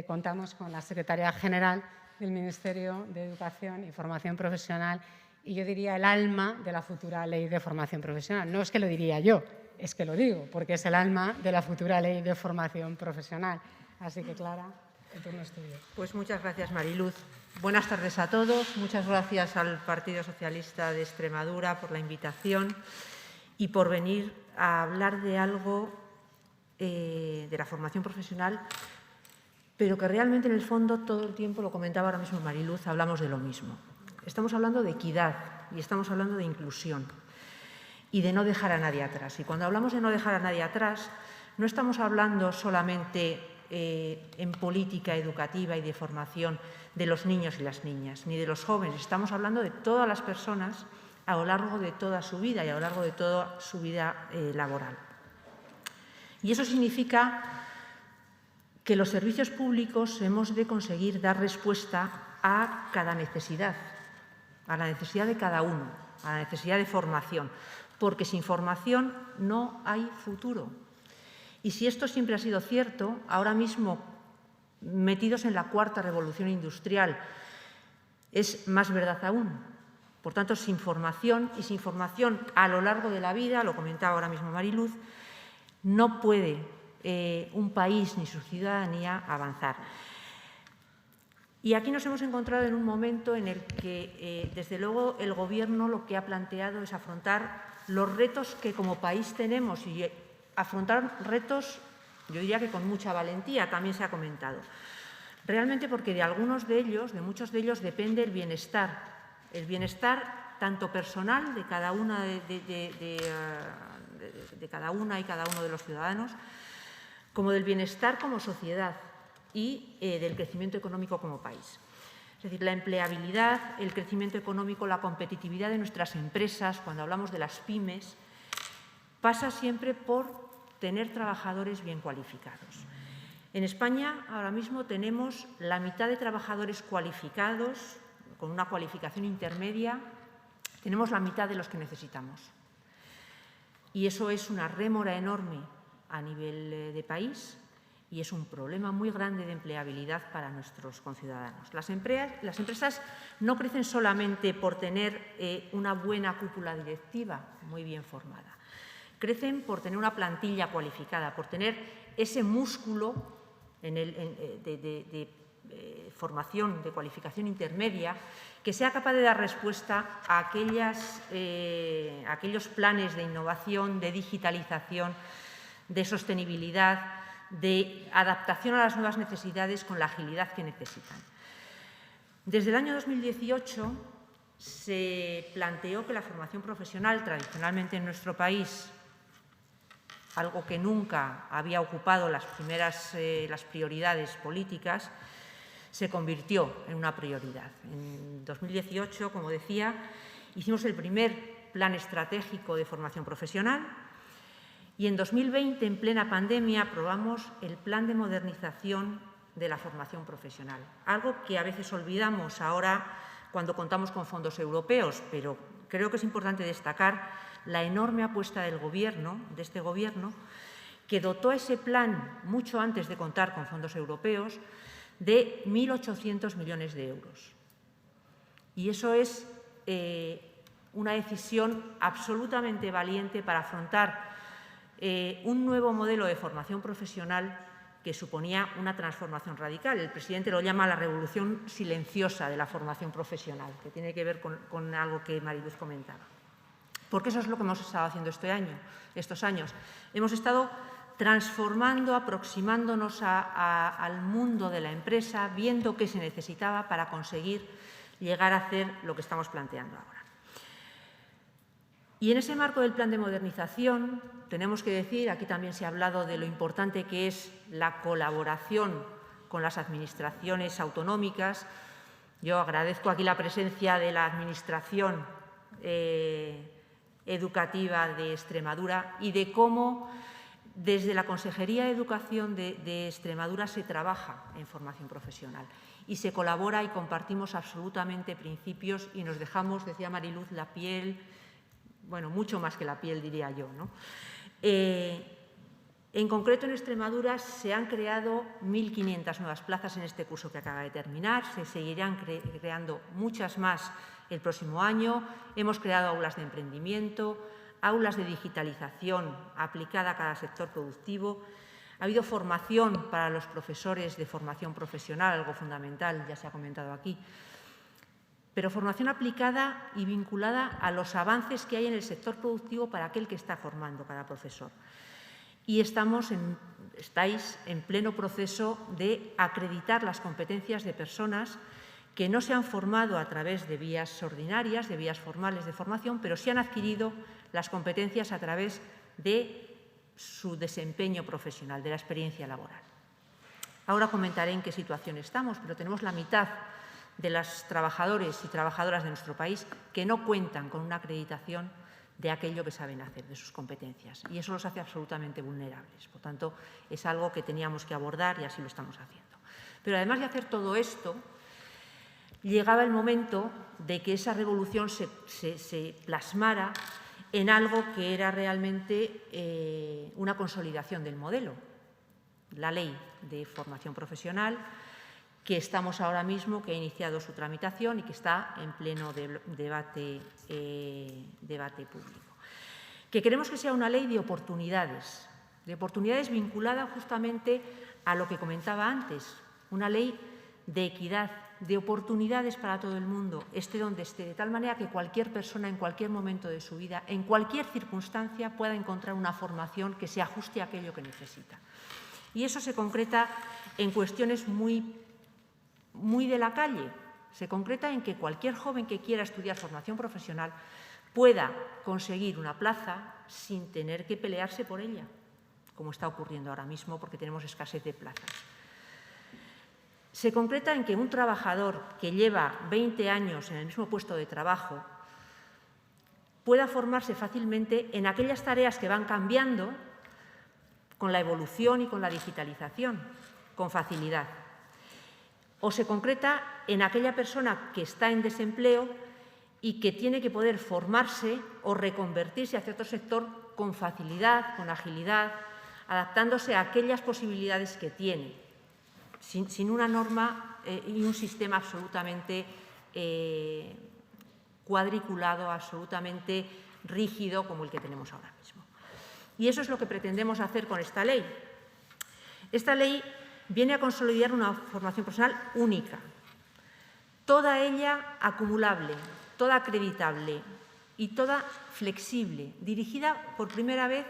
contamos con la Secretaria General del Ministerio de Educación y Formación Profesional, y yo diría el alma de la futura Ley de Formación Profesional. No es que lo diría yo, es que lo digo, porque es el alma de la futura Ley de Formación Profesional. Así que, Clara, el turno es tuyo. Pues muchas gracias, Mariluz. Buenas tardes a todos. Muchas gracias al Partido Socialista de Extremadura por la invitación y por venir a hablar de algo de la formación profesional, pero que realmente en el fondo todo el tiempo, lo comentaba ahora mismo Mariluz, hablamos de lo mismo. Estamos hablando de equidad y estamos hablando de inclusión y de no dejar a nadie atrás. Y cuando hablamos de no dejar a nadie atrás, no estamos hablando solamente en política educativa y de formación de los niños y las niñas, ni de los jóvenes. Estamos hablando de todas las personas a lo largo de toda su vida y a lo largo de toda su vida laboral. Y eso significa que los servicios públicos hemos de conseguir dar respuesta a cada necesidad, a la necesidad de cada uno, a la necesidad de formación, porque sin formación no hay futuro. Y si esto siempre ha sido cierto, ahora mismo, metidos en la cuarta revolución industrial, es más verdad aún. Por tanto, sin formación y sin formación a lo largo de la vida, lo comentaba ahora mismo Mariluz, no puede un país ni su ciudadanía avanzar. Y aquí nos hemos encontrado en un momento en el que, desde luego, el Gobierno lo que ha planteado es afrontar los retos que como país tenemos y afrontar retos, yo diría que con mucha valentía, también se ha comentado. Realmente porque de algunos de ellos, de muchos de ellos, depende el bienestar tanto personal de cada una de cada una y cada uno de los ciudadanos, como del bienestar como sociedad y del crecimiento económico como país. Es decir, la empleabilidad, el crecimiento económico, la competitividad de nuestras empresas, cuando hablamos de las pymes, pasa siempre por tener trabajadores bien cualificados. En España ahora mismo tenemos la mitad de trabajadores cualificados, con una cualificación intermedia, tenemos la mitad de los que necesitamos. Y eso es una rémora enorme a nivel de país y es un problema muy grande de empleabilidad para nuestros conciudadanos. Las empresas no crecen solamente por tener una buena cúpula directiva muy bien formada. Crecen por tener una plantilla cualificada, por tener ese músculo de formación, de cualificación intermedia, que sea capaz de dar respuesta a aquellos planes de innovación, de digitalización, de sostenibilidad, de adaptación a las nuevas necesidades con la agilidad que necesitan. Desde el año 2018 se planteó que la formación profesional, tradicionalmente en nuestro país, algo que nunca había ocupado las prioridades políticas, se convirtió en una prioridad. En 2018, como decía, hicimos el primer plan estratégico de formación profesional y en 2020, en plena pandemia, aprobamos el plan de modernización de la formación profesional. Algo que a veces olvidamos ahora cuando contamos con fondos europeos, pero creo que es importante destacar la enorme apuesta del Gobierno, de este Gobierno, que dotó ese plan, mucho antes de contar con fondos europeos, de 1.800 millones de euros. Y eso es una decisión absolutamente valiente para afrontar un nuevo modelo de formación profesional que suponía una transformación radical. El presidente lo llama la revolución silenciosa de la formación profesional, que tiene que ver con algo que Mariluz comentaba. Porque eso es lo que hemos estado haciendo estos años. Hemos estado transformando, aproximándonos al mundo de la empresa, viendo qué se necesitaba para conseguir llegar a hacer lo que estamos planteando ahora. Y en ese marco del plan de modernización tenemos que decir, aquí también se ha hablado de lo importante que es la colaboración con las administraciones autonómicas. Yo agradezco aquí la presencia de la Administración Educativa de Extremadura y de cómo desde la Consejería de Educación de Extremadura se trabaja en formación profesional y se colabora y compartimos absolutamente principios y nos dejamos, decía Mariluz, la piel, bueno, mucho más que la piel, diría yo, ¿no? En concreto, en Extremadura se han creado 1.500 nuevas plazas en este curso que acaba de terminar. Se seguirán creando muchas más el próximo año. Hemos creado aulas de emprendimiento, aulas de digitalización aplicada a cada sector productivo. Ha habido formación para los profesores de formación profesional, algo fundamental, ya se ha comentado aquí, pero formación aplicada y vinculada a los avances que hay en el sector productivo para aquel que está formando cada profesor. Y estáis en pleno proceso de acreditar las competencias de personas que no se han formado a través de vías ordinarias, de vías formales de formación, pero sí han adquirido las competencias a través de su desempeño profesional, de la experiencia laboral. Ahora comentaré en qué situación estamos, pero tenemos la mitad de los trabajadores y trabajadoras de nuestro país que no cuentan con una acreditación de aquello que saben hacer, de sus competencias, y eso los hace absolutamente vulnerables. Por tanto, es algo que teníamos que abordar y así lo estamos haciendo. Pero además de hacer todo esto, llegaba el momento de que esa revolución se plasmara en algo que era realmente una consolidación del modelo, la Ley de Formación Profesional, que estamos ahora mismo, que ha iniciado su tramitación y que está en pleno debate público. Que queremos que sea una ley de oportunidades vinculada justamente a lo que comentaba antes, una ley de equidad, de oportunidades para todo el mundo, esté donde esté, de tal manera que cualquier persona en cualquier momento de su vida, en cualquier circunstancia, pueda encontrar una formación que se ajuste a aquello que necesita. Y eso se concreta en cuestiones muy de la calle, se concreta en que cualquier joven que quiera estudiar formación profesional pueda conseguir una plaza sin tener que pelearse por ella, como está ocurriendo ahora mismo porque tenemos escasez de plazas. Se concreta en que un trabajador que lleva 20 años en el mismo puesto de trabajo pueda formarse fácilmente en aquellas tareas que van cambiando con la evolución y con la digitalización, con facilidad. O se concreta en aquella persona que está en desempleo y que tiene que poder formarse o reconvertirse hacia otro sector con facilidad, con agilidad, adaptándose a aquellas posibilidades que tiene, sin una norma y un sistema absolutamente cuadriculado, absolutamente rígido como el que tenemos ahora mismo. Y eso es lo que pretendemos hacer con esta ley. Esta ley viene a consolidar una formación profesional única, toda ella acumulable, toda acreditable y toda flexible, dirigida por primera vez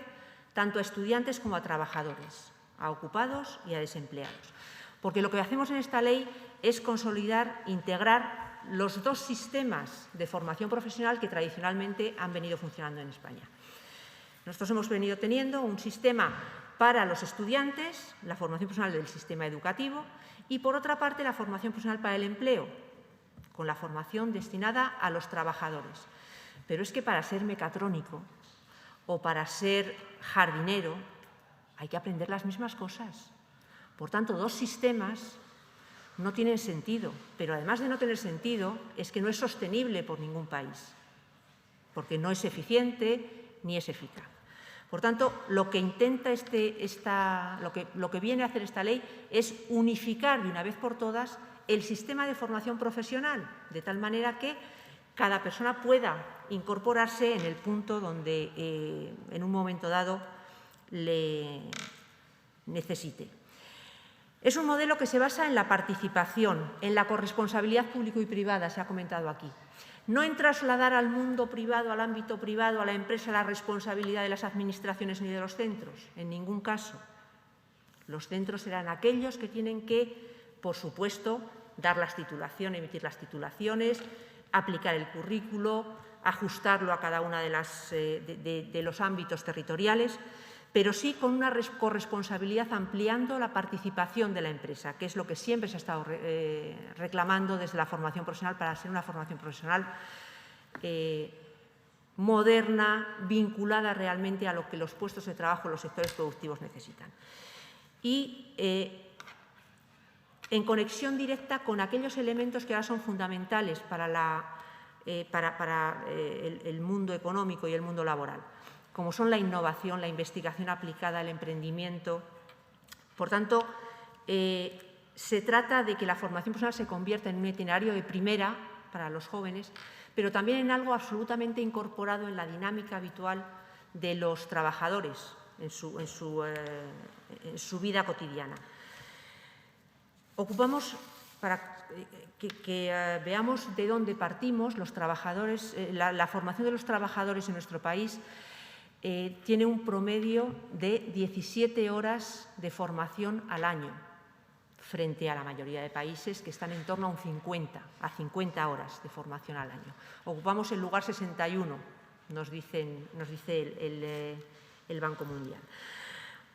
tanto a estudiantes como a trabajadores, a ocupados y a desempleados. Porque lo que hacemos en esta ley es consolidar, integrar los dos sistemas de formación profesional que tradicionalmente han venido funcionando en España. Nosotros hemos venido teniendo un sistema para los estudiantes, la formación profesional del sistema educativo, y por otra parte la formación profesional para el empleo, con la formación destinada a los trabajadores. Pero es que para ser mecatrónico o para ser jardinero hay que aprender las mismas cosas. Por tanto, dos sistemas no tienen sentido, pero además de no tener sentido, es que no es sostenible por ningún país, porque no es eficiente ni es eficaz. Por tanto, lo que intenta lo que viene a hacer esta ley es unificar de una vez por todas el sistema de formación profesional, de tal manera que cada persona pueda incorporarse en el punto donde en un momento dado le necesite. Es un modelo que se basa en la participación, en la corresponsabilidad público y privada, se ha comentado aquí. No en trasladar al mundo privado, al ámbito privado, a la empresa, la responsabilidad de las administraciones ni de los centros, en ningún caso. Los centros serán aquellos que tienen que, por supuesto, dar las titulaciones, emitir las titulaciones, aplicar el currículo, ajustarlo a cada uno de los ámbitos territoriales, pero sí con una corresponsabilidad ampliando la participación de la empresa, que es lo que siempre se ha estado reclamando desde la formación profesional para ser una formación profesional moderna, vinculada realmente a lo que los puestos de trabajo, los sectores productivos necesitan. Y en conexión directa con aquellos elementos que ahora son fundamentales para el mundo económico y el mundo laboral, como son la innovación, la investigación aplicada, el emprendimiento. Por tanto, se trata de que la formación profesional se convierta en un itinerario de primera para los jóvenes, pero también en algo absolutamente incorporado en la dinámica habitual de los trabajadores en su vida cotidiana. Ocupamos, para que veamos de dónde partimos, los trabajadores, la formación de los trabajadores en nuestro país tiene un promedio de 17 horas de formación al año, frente a la mayoría de países que están en torno a 50 horas de formación al año. Ocupamos el lugar 61, nos dice el Banco Mundial.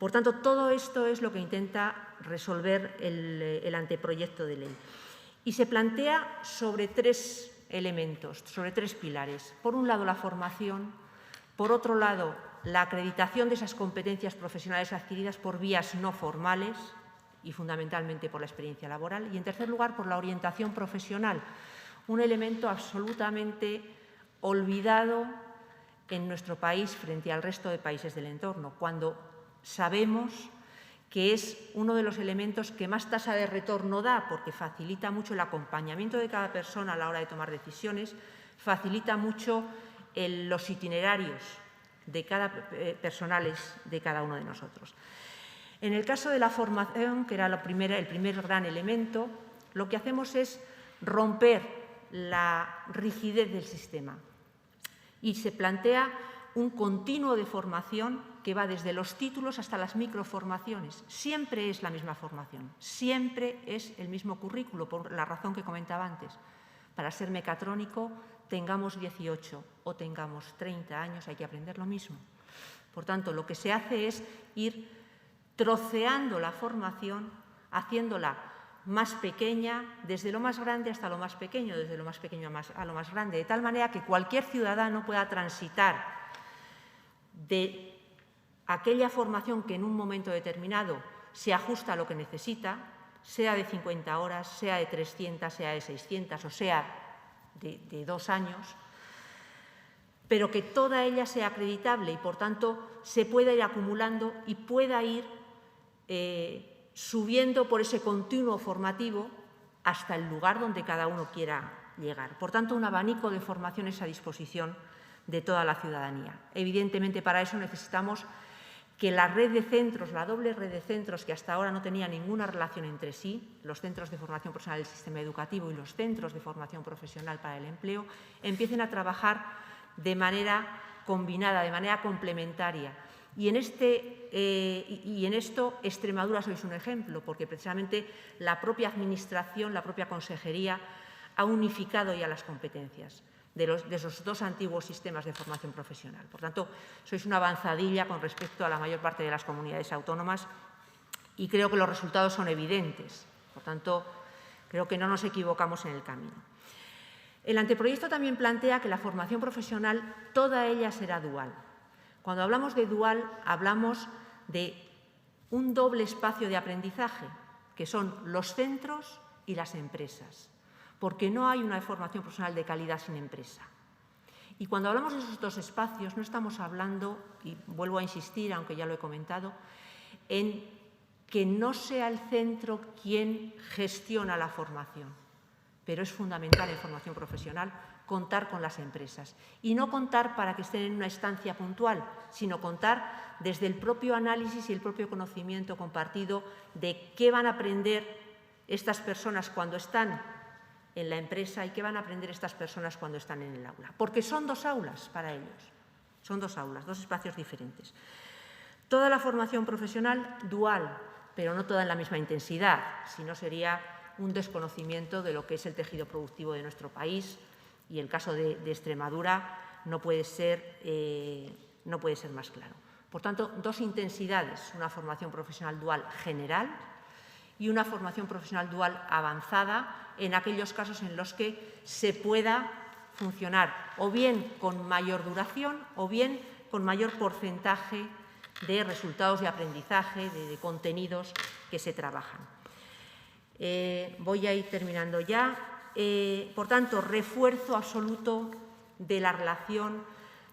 Por tanto, todo esto es lo que intenta resolver el anteproyecto de ley. Y se plantea sobre tres elementos, sobre tres pilares. Por un lado, la formación. Por otro lado, la acreditación de esas competencias profesionales adquiridas por vías no formales y fundamentalmente por la experiencia laboral. Y, en tercer lugar, por la orientación profesional, un elemento absolutamente olvidado en nuestro país frente al resto de países del entorno, cuando sabemos que es uno de los elementos que más tasa de retorno da, porque facilita mucho el acompañamiento de cada persona a la hora de tomar decisiones, facilita mucho los itinerarios personales de cada uno de nosotros. En el caso de la formación, que era el primer gran elemento, lo que hacemos es romper la rigidez del sistema y se plantea un continuo de formación que va desde los títulos hasta las microformaciones. Siempre es la misma formación, siempre es el mismo currículo, por la razón que comentaba antes. Para ser mecatrónico, tengamos 18 o tengamos 30 años, hay que aprender lo mismo. Por tanto, lo que se hace es ir troceando la formación, haciéndola más pequeña, desde lo más grande hasta lo más pequeño, desde lo más pequeño a lo más grande, de tal manera que cualquier ciudadano pueda transitar de aquella formación que en un momento determinado se ajusta a lo que necesita, sea de 50 horas, sea de 300, sea de 600 o sea de 2 años, pero que toda ella sea acreditable y, por tanto, se pueda ir acumulando y pueda ir subiendo por ese continuo formativo hasta el lugar donde cada uno quiera llegar. Por tanto, un abanico de formaciones a disposición de toda la ciudadanía. Evidentemente, para eso necesitamos que la red de centros, la doble red de centros, que hasta ahora no tenía ninguna relación entre sí, los centros de formación profesional del sistema educativo y los centros de formación profesional para el empleo, empiecen a trabajar de manera combinada, de manera complementaria. Y en esto Extremadura sois un ejemplo, porque precisamente la propia Administración, la propia Consejería, ha unificado ya las competencias de esos dos antiguos sistemas de formación profesional. Por tanto, sois una avanzadilla con respecto a la mayor parte de las comunidades autónomas y creo que los resultados son evidentes. Por tanto, creo que no nos equivocamos en el camino. El anteproyecto también plantea que la formación profesional, toda ella será dual. Cuando hablamos de dual, hablamos de un doble espacio de aprendizaje, que son los centros y las empresas, porque no hay una formación profesional de calidad sin empresa. Y cuando hablamos de esos dos espacios, no estamos hablando, y vuelvo a insistir, aunque ya lo he comentado, en que no sea el centro quien gestiona la formación, pero es fundamental en formación profesional contar con las empresas. Y no contar para que estén en una estancia puntual, sino contar desde el propio análisis y el propio conocimiento compartido de qué van a aprender estas personas cuando están en la empresa y qué van a aprender estas personas cuando están en el aula. Porque son 2 aulas para ellos, son 2 aulas, 2 espacios diferentes. Toda la formación profesional dual, pero no toda en la misma intensidad, si no sería un desconocimiento de lo que es el tejido productivo de nuestro país, y el caso de Extremadura no puede ser más claro. Por tanto, 2 intensidades, una formación profesional dual general y una formación profesional dual avanzada en aquellos casos en los que se pueda funcionar o bien con mayor duración o bien con mayor porcentaje de resultados de aprendizaje, de contenidos que se trabajan. Voy a ir terminando ya. Por tanto, refuerzo absoluto de la relación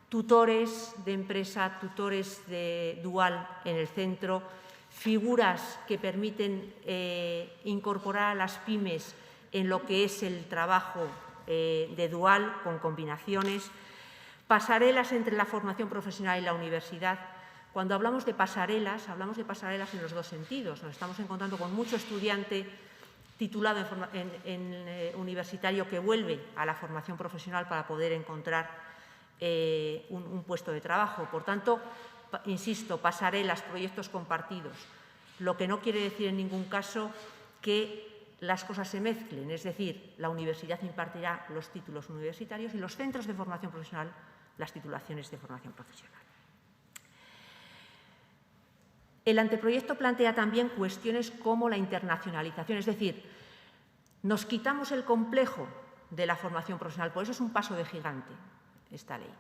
tutores de empresa, tutores de dual en el centro, figuras que permiten incorporar a las pymes en lo que es el trabajo de dual con combinaciones, pasarelas entre la formación profesional y la universidad. Cuando hablamos de pasarelas en los 2 sentidos. Nos estamos encontrando con mucho estudiante titulado universitario que vuelve a la formación profesional para poder encontrar un puesto de trabajo. Por tanto, insisto, pasarelas, proyectos compartidos, lo que no quiere decir en ningún caso que las cosas se mezclen, es decir, la universidad impartirá los títulos universitarios y los centros de formación profesional las titulaciones de formación profesional. El anteproyecto plantea también cuestiones como la internacionalización, es decir, nos quitamos el complejo de la formación profesional, por eso es un paso de gigante esta ley.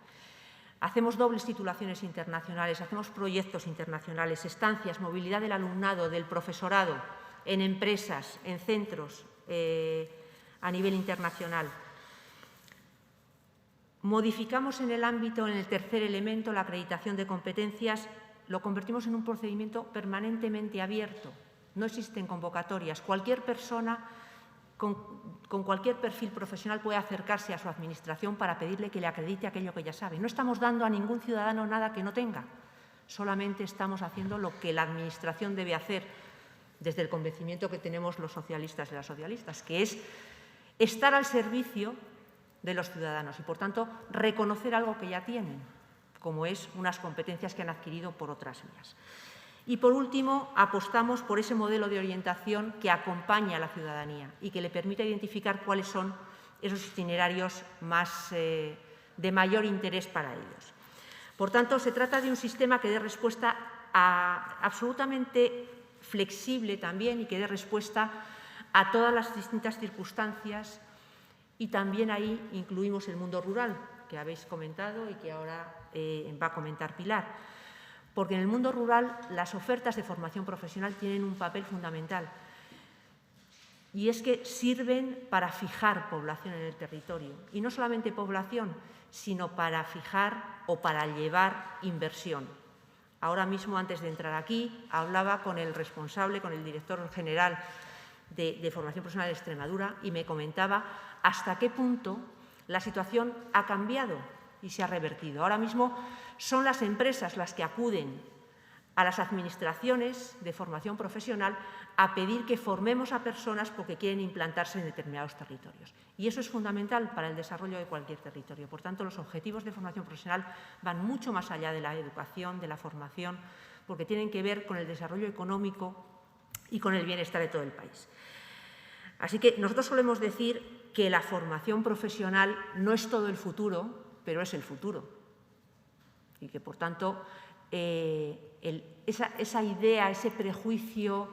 Hacemos dobles titulaciones internacionales, hacemos proyectos internacionales, estancias, movilidad del alumnado, del profesorado, en empresas, en centros a nivel internacional. Modificamos en el ámbito, en el tercer elemento, la acreditación de competencias, lo convertimos en un procedimiento permanentemente abierto. No existen convocatorias. Cualquier persona con cualquier perfil profesional puede acercarse a su administración para pedirle que le acredite aquello que ya sabe. No estamos dando a ningún ciudadano nada que no tenga. Solamente estamos haciendo lo que la administración debe hacer desde el convencimiento que tenemos los socialistas y las socialistas, que es estar al servicio de los ciudadanos y, por tanto, reconocer algo que ya tienen, como es unas competencias que han adquirido por otras vías. Y, por último, apostamos por ese modelo de orientación que acompaña a la ciudadanía y que le permite identificar cuáles son esos itinerarios de mayor interés para ellos. Por tanto, se trata de un sistema que dé respuesta absolutamente flexible también y que dé respuesta a todas las distintas circunstancias, y también ahí incluimos el mundo rural, que habéis comentado y que ahora va a comentar Pilar. Porque en el mundo rural las ofertas de formación profesional tienen un papel fundamental, y es que sirven para fijar población en el territorio, y no solamente población, sino para fijar o para llevar inversión. Ahora mismo, antes de entrar aquí, hablaba con el responsable, con el director general de Formación Profesional de Extremadura, y me comentaba hasta qué punto la situación ha cambiado y se ha revertido. Ahora mismo son las empresas las que acuden a las administraciones de formación profesional a pedir que formemos a personas porque quieren implantarse en determinados territorios. Y eso es fundamental para el desarrollo de cualquier territorio. Por tanto, los objetivos de formación profesional van mucho más allá de la educación, de la formación, porque tienen que ver con el desarrollo económico y con el bienestar de todo el país. Así que nosotros solemos decir que la formación profesional no es todo el futuro, pero es el futuro. Y que, por tanto, esa idea, ese prejuicio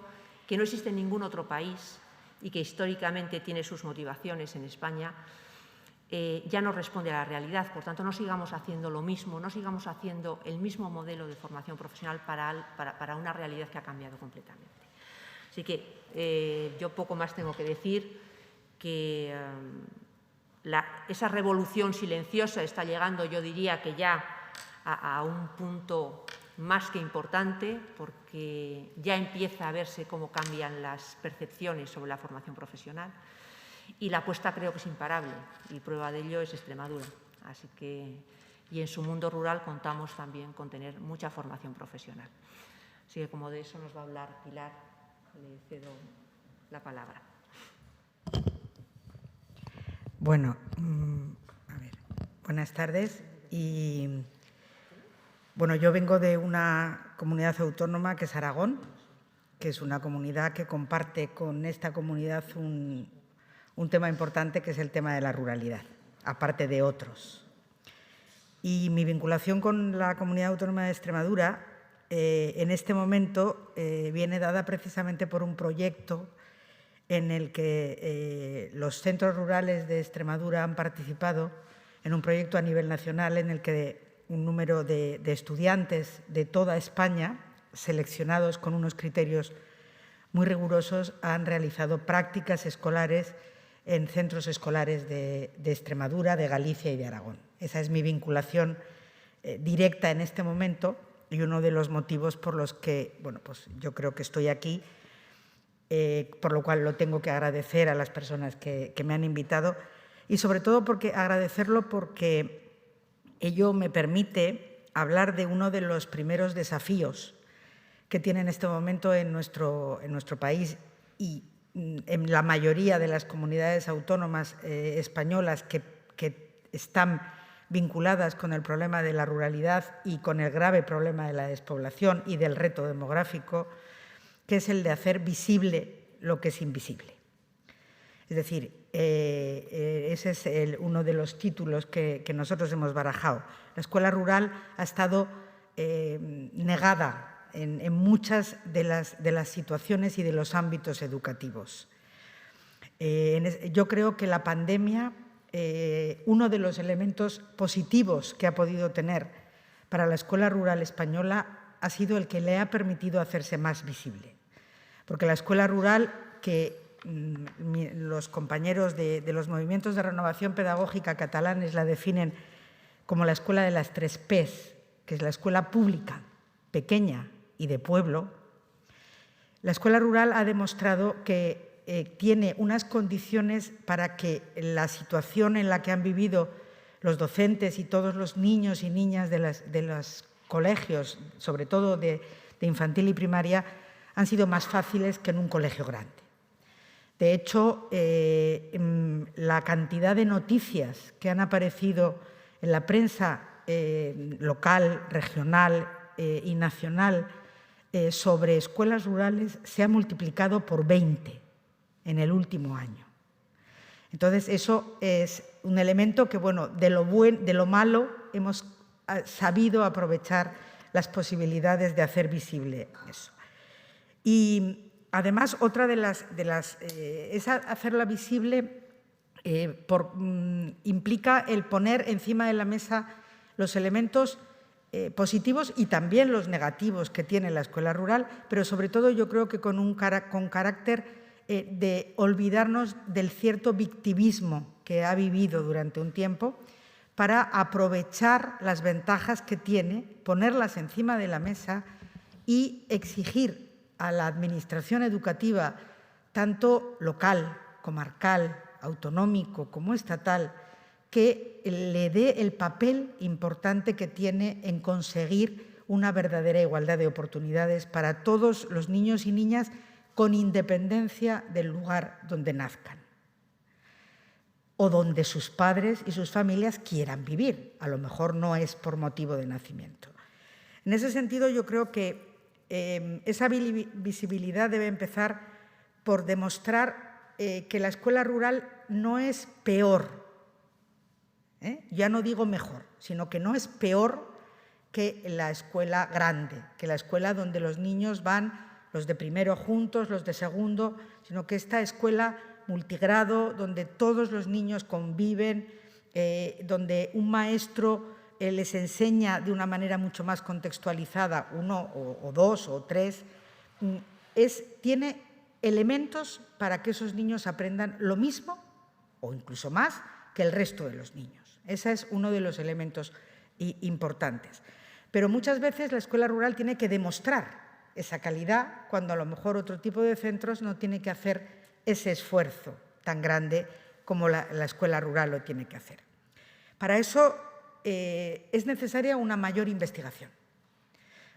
que no existe en ningún otro país y que históricamente tiene sus motivaciones en España, ya no responde a la realidad. Por tanto, no sigamos haciendo lo mismo, no sigamos haciendo el mismo modelo de formación profesional para una realidad que ha cambiado completamente. Así que yo poco más tengo que decir, que esa revolución silenciosa está llegando, yo diría que ya a un punto más que importante, porque ya empieza a verse cómo cambian las percepciones sobre la formación profesional, y la apuesta creo que es imparable, y prueba de ello es Extremadura. Así que, y en su mundo rural contamos también con tener mucha formación profesional. Así que, como de eso nos va a hablar Pilar, le cedo la palabra. Bueno, buenas tardes. Bueno, yo vengo de una comunidad autónoma que es Aragón, que es una comunidad que comparte con esta comunidad un tema importante, que es el tema de la ruralidad, aparte de otros. Y mi vinculación con la Comunidad Autónoma de Extremadura en este momento viene dada precisamente por un proyecto en el que los centros rurales de Extremadura han participado en un proyecto a nivel nacional en el que un número de estudiantes de toda España, seleccionados con unos criterios muy rigurosos, han realizado prácticas escolares en centros escolares de Extremadura, de Galicia y de Aragón. Esa es mi vinculación directa en este momento y uno de los motivos por los que pues yo creo que estoy aquí, por lo cual lo tengo que agradecer a las personas que me han invitado y sobre todo agradecerlo porque ello me permite hablar de uno de los primeros desafíos que tiene en este momento en nuestro país y en la mayoría de las comunidades autónomas españolas que están vinculadas con el problema de la ruralidad y con el grave problema de la despoblación y del reto demográfico, que es el de hacer visible lo que es invisible. Es decir, ese es uno de los títulos que nosotros hemos barajado. La escuela rural ha estado negada en muchas de las situaciones y de los ámbitos educativos. Yo creo que la pandemia, uno de los elementos positivos que ha podido tener para la escuela rural española ha sido el que le ha permitido hacerse más visible. Porque la escuela rural, que los compañeros de los movimientos de renovación pedagógica catalanes la definen como la escuela de las 3 P's, que es la escuela pública, pequeña y de pueblo, la escuela rural ha demostrado que tiene unas condiciones para que la situación en la que han vivido los docentes y todos los niños y niñas de los colegios, sobre todo de infantil y primaria, han sido más fáciles que en un colegio grande. De hecho, la cantidad de noticias que han aparecido en la prensa local, regional y nacional sobre escuelas rurales se ha multiplicado por 20 en el último año. Entonces, eso es un elemento que, de lo malo hemos sabido aprovechar las posibilidades de hacer visible eso. Y además, otra de las es hacerla visible implica el poner encima de la mesa los elementos positivos y también los negativos que tiene la escuela rural, pero sobre todo yo creo que con carácter de olvidarnos del cierto victimismo que ha vivido durante un tiempo para aprovechar las ventajas que tiene, ponerlas encima de la mesa y exigir a la administración educativa, tanto local, comarcal, autonómico como estatal, que le dé el papel importante que tiene en conseguir una verdadera igualdad de oportunidades para todos los niños y niñas con independencia del lugar donde nazcan o donde sus padres y sus familias quieran vivir. A lo mejor no es por motivo de nacimiento. En ese sentido, yo creo que esa visibilidad debe empezar por demostrar que la escuela rural no es peor, ya no digo mejor, sino que no es peor que la escuela grande, que la escuela donde los niños van, los de primero juntos, los de segundo, sino que esta escuela multigrado, donde todos los niños conviven, donde un maestro les enseña de una manera mucho más contextualizada, 1 o 2 o 3, tiene elementos para que esos niños aprendan lo mismo o incluso más que el resto de los niños. Ese es uno de los elementos importantes. Pero muchas veces la escuela rural tiene que demostrar esa calidad cuando a lo mejor otro tipo de centros no tiene que hacer ese esfuerzo tan grande como la escuela rural lo tiene que hacer. Para eso es necesaria una mayor investigación.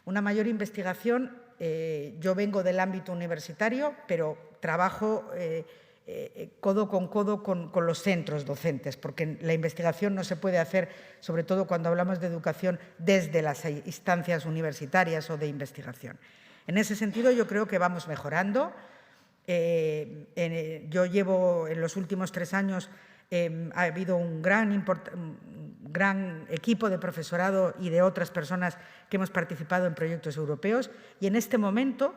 Una mayor investigación, yo vengo del ámbito universitario, pero trabajo codo con los centros docentes, porque la investigación no se puede hacer, sobre todo cuando hablamos de educación, desde las instancias universitarias o de investigación. En ese sentido, yo creo que vamos mejorando. Yo llevo en los últimos 3 años, ha habido un gran equipo de profesorado y de otras personas que hemos participado en proyectos europeos, y en este momento,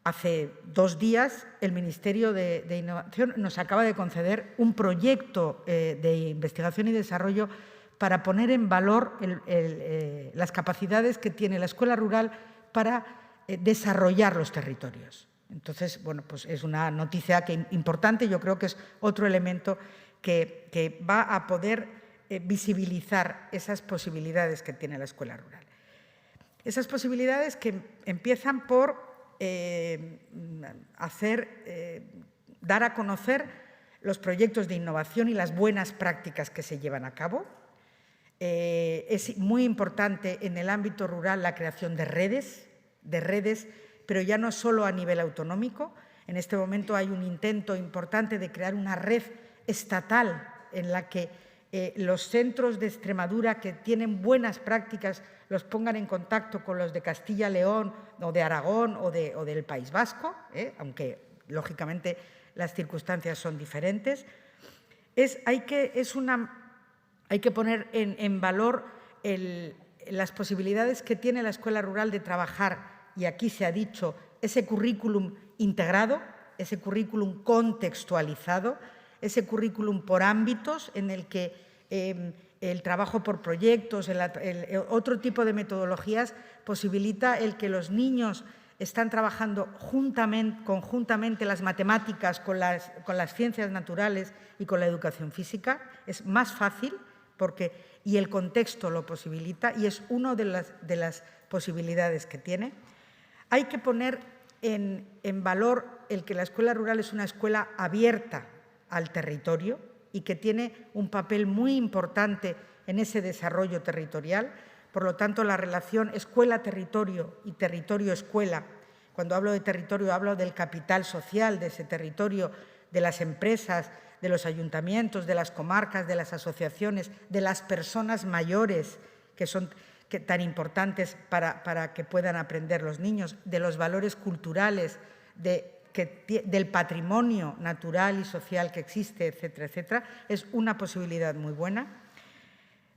hace 2 días, el Ministerio de Innovación nos acaba de conceder un proyecto de investigación y desarrollo para poner en valor las capacidades que tiene la escuela rural para desarrollar los territorios. Entonces, bueno, pues es una noticia importante. Yo creo que es otro elemento que va a poder visibilizar esas posibilidades que tiene la escuela rural. Esas posibilidades que empiezan por dar a conocer los proyectos de innovación y las buenas prácticas que se llevan a cabo. Es muy importante en el ámbito rural la creación de redes, pero ya no solo a nivel autonómico. En este momento hay un intento importante de crear una red estatal en la que los centros de Extremadura que tienen buenas prácticas los pongan en contacto con los de Castilla y León o de Aragón o del País Vasco, aunque lógicamente las circunstancias son diferentes. Hay que poner en valor las posibilidades que tiene la escuela rural de trabajar, y aquí se ha dicho, ese currículum integrado, ese currículum contextualizado, ese currículum por ámbitos en el que el trabajo por proyectos, otro tipo de metodologías posibilita el que los niños están trabajando conjuntamente las matemáticas con las ciencias naturales y con la educación física. Es más fácil y el contexto lo posibilita, y es una de las posibilidades que tiene. Hay que poner en valor el que la escuela rural es una escuela abierta al territorio y que tiene un papel muy importante en ese desarrollo territorial. Por lo tanto, la relación escuela-territorio y territorio-escuela, cuando hablo de territorio hablo del capital social de ese territorio, de las empresas, de los ayuntamientos, de las comarcas, de las asociaciones, de las personas mayores que son tan importantes para que puedan aprender los niños, de los valores culturales, del patrimonio natural y social que existe, etcétera, etcétera. Es una posibilidad muy buena.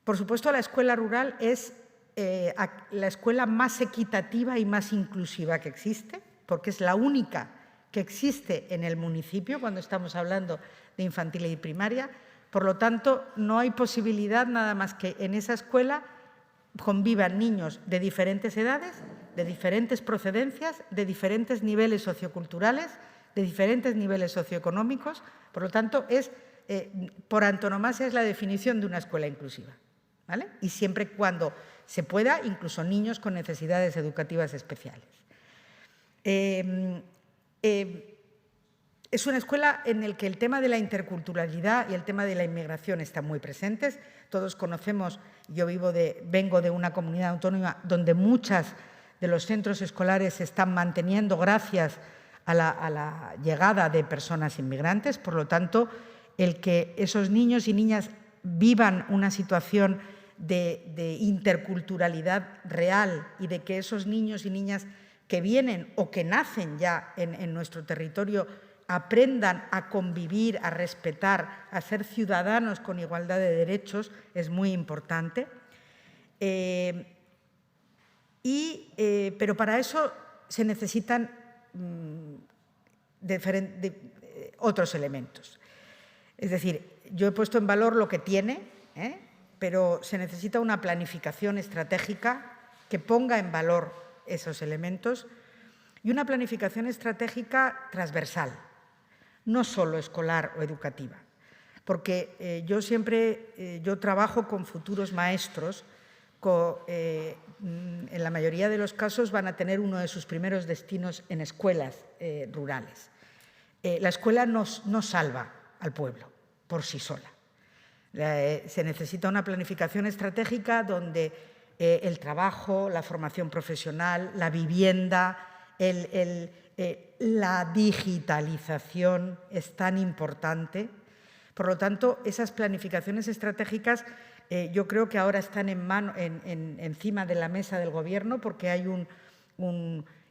Por supuesto, la escuela rural es la escuela más equitativa y más inclusiva que existe, porque es la única que existe en el municipio cuando estamos hablando de infantil y primaria. Por lo tanto, no hay posibilidad nada más que en esa escuela convivan niños de diferentes edades, de diferentes procedencias, de diferentes niveles socioculturales, de diferentes niveles socioeconómicos. Por lo tanto, por antonomasia es la definición de una escuela inclusiva, ¿vale? Y siempre cuando se pueda, incluso niños con necesidades educativas especiales. Es una escuela en la que el tema de la interculturalidad y el tema de la inmigración están muy presentes. Todos conocemos, yo vengo de una comunidad autónoma donde muchos de los centros escolares se están manteniendo gracias a la llegada de personas inmigrantes. Por lo tanto, el que esos niños y niñas vivan una situación de interculturalidad real y de que esos niños y niñas que vienen o que nacen ya en nuestro territorio aprendan a convivir, a respetar, a ser ciudadanos con igualdad de derechos, es muy importante. Pero para eso se necesitan otros elementos. Es decir, yo he puesto en valor lo que tiene, pero se necesita una planificación estratégica que ponga en valor esos elementos y una planificación estratégica transversal, no solo escolar o educativa. Porque yo trabajo con futuros maestros, en la mayoría de los casos van a tener uno de sus primeros destinos en escuelas rurales. La escuela no salva al pueblo por sí sola. Se necesita una planificación estratégica donde el trabajo, la formación profesional, la vivienda, la digitalización es tan importante. Por lo tanto, esas planificaciones estratégicas yo creo que ahora están encima de la mesa del Gobierno, porque hay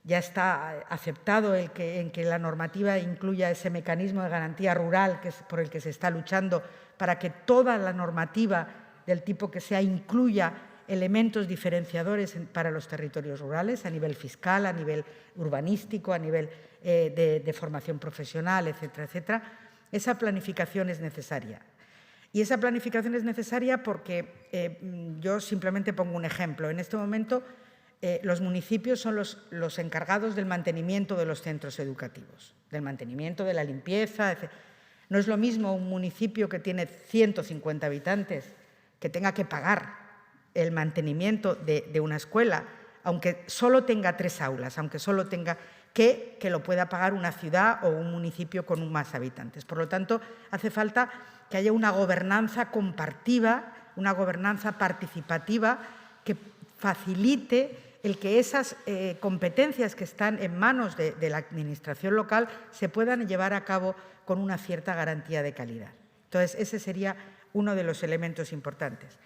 ya está aceptado en que la normativa incluya ese mecanismo de garantía rural por el que se está luchando, para que toda la normativa del tipo que sea incluya elementos diferenciadores para los territorios rurales a nivel fiscal, a nivel urbanístico, a nivel de formación profesional, etcétera, etcétera. Esa planificación es necesaria. Y esa planificación es necesaria porque yo simplemente pongo un ejemplo. En este momento los municipios son los encargados del mantenimiento de los centros educativos, del mantenimiento, de la limpieza, etc. No es lo mismo un municipio que tiene 150 habitantes que tenga que pagar el mantenimiento de una escuela, aunque solo tenga 3 aulas, aunque solo tenga que lo pueda pagar una ciudad o un municipio con más habitantes. Por lo tanto, hace falta que haya una gobernanza compartida, una gobernanza participativa que facilite el que esas competencias que están en manos de la administración local se puedan llevar a cabo con una cierta garantía de calidad. Entonces, ese sería uno de los elementos importantes.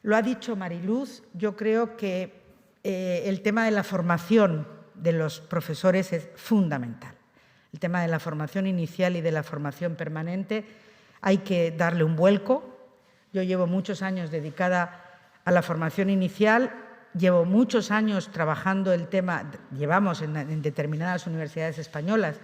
Lo ha dicho Mariluz, yo creo que el tema de la formación de los profesores es fundamental. El tema de la formación inicial y de la formación permanente hay que darle un vuelco. Yo llevo muchos años dedicada a la formación inicial, llevo muchos años trabajando el tema, llevamos en determinadas universidades españolas,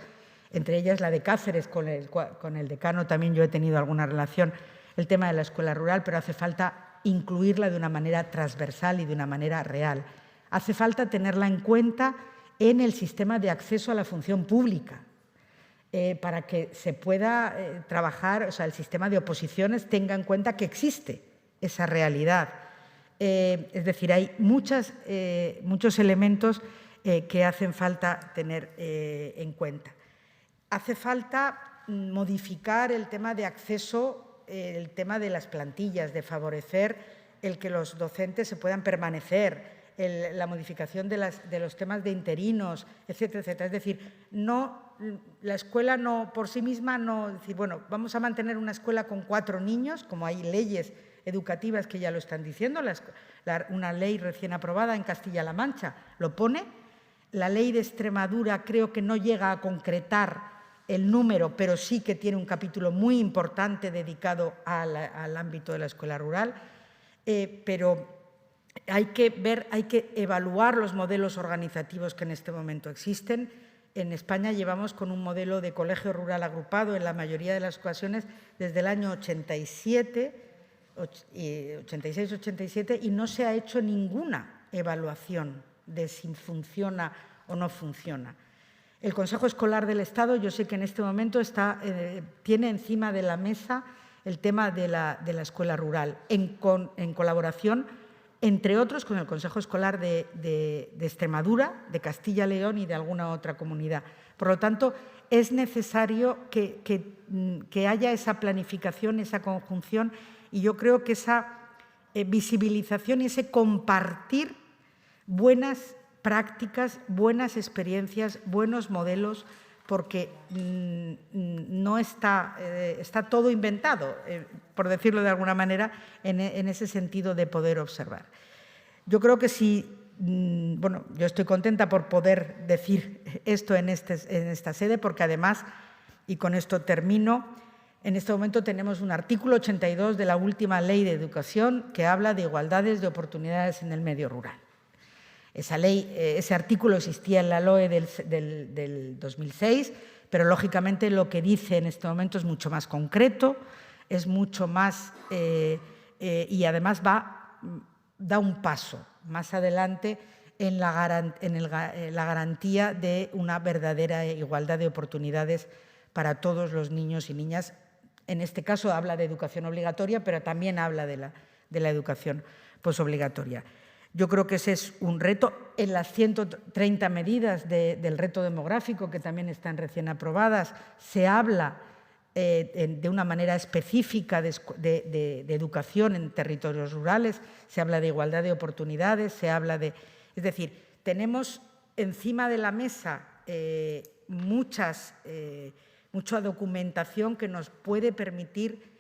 entre ellas la de Cáceres, con el decano también yo he tenido alguna relación, el tema de la escuela rural, pero hace falta incluirla de una manera transversal y de una manera real. Hace falta tenerla en cuenta en el sistema de acceso a la función pública, para que se pueda trabajar, o sea, el sistema de oposiciones tenga en cuenta que existe esa realidad. Es decir, hay muchos elementos que hacen falta tener en cuenta. Hace falta modificar el tema de acceso, el tema de las plantillas, de favorecer el que los docentes se puedan permanecer, la modificación de los temas de interinos, etcétera, etcétera. Es decir, la escuela no por sí misma, decir, bueno, vamos a mantener una escuela con 4 niños, como hay leyes educativas que ya lo están diciendo, una ley recién aprobada en Castilla-La Mancha lo pone, la ley de Extremadura creo que no llega a concretar el número, pero sí que tiene un capítulo muy importante dedicado al ámbito de la escuela rural, pero hay que evaluar los modelos organizativos que en este momento existen. En España llevamos con un modelo de colegio rural agrupado en la mayoría de las ocasiones desde el año 86-87 y no se ha hecho ninguna evaluación de si funciona o no funciona. El Consejo Escolar del Estado, yo sé que en este momento tiene encima de la mesa el tema de la escuela rural, en colaboración, entre otros, con el Consejo Escolar de Extremadura, de Castilla y León y de alguna otra comunidad. Por lo tanto, es necesario que haya esa planificación, esa conjunción, y yo creo que esa visibilización y ese compartir buenas prácticas, buenas experiencias, buenos modelos, porque no está todo inventado, por decirlo de alguna manera, en ese sentido de poder observar. Yo creo que bueno, yo estoy contenta por poder decir esto en esta sede, porque además, y con esto termino, en este momento tenemos un artículo 82 de la última Ley de Educación que habla de igualdades de oportunidades en el medio rural. Esa ley, ese artículo existía en la LOE del 2006, pero lógicamente lo que dice en este momento es mucho más concreto, es mucho más y además da un paso más adelante en la garantía de una verdadera igualdad de oportunidades para todos los niños y niñas. En este caso habla de educación obligatoria, pero también habla de la educación posobligatoria. Yo creo que ese es un reto. En las 130 medidas del reto demográfico, que también están recién aprobadas, se habla de una manera específica de educación en territorios rurales, se habla de igualdad de oportunidades, se habla de... Es decir, tenemos encima de la mesa mucha documentación que nos puede permitir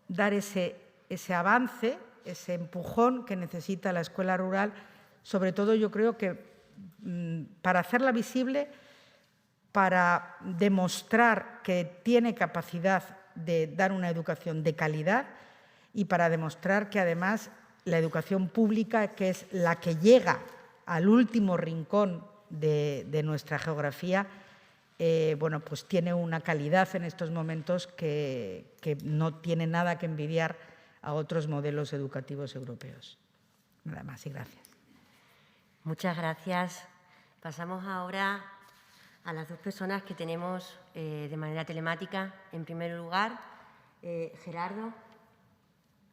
dar ese avance, ese empujón que necesita la escuela rural, sobre todo yo creo que para hacerla visible, para demostrar que tiene capacidad de dar una educación de calidad y para demostrar que además la educación pública, que es la que llega al último rincón de nuestra geografía, bueno, pues tiene una calidad en estos momentos que no tiene nada que envidiar a otros modelos educativos europeos. Nada más y gracias. Muchas gracias. Pasamos ahora a las dos personas que tenemos de manera telemática. En primer lugar, Gerardo,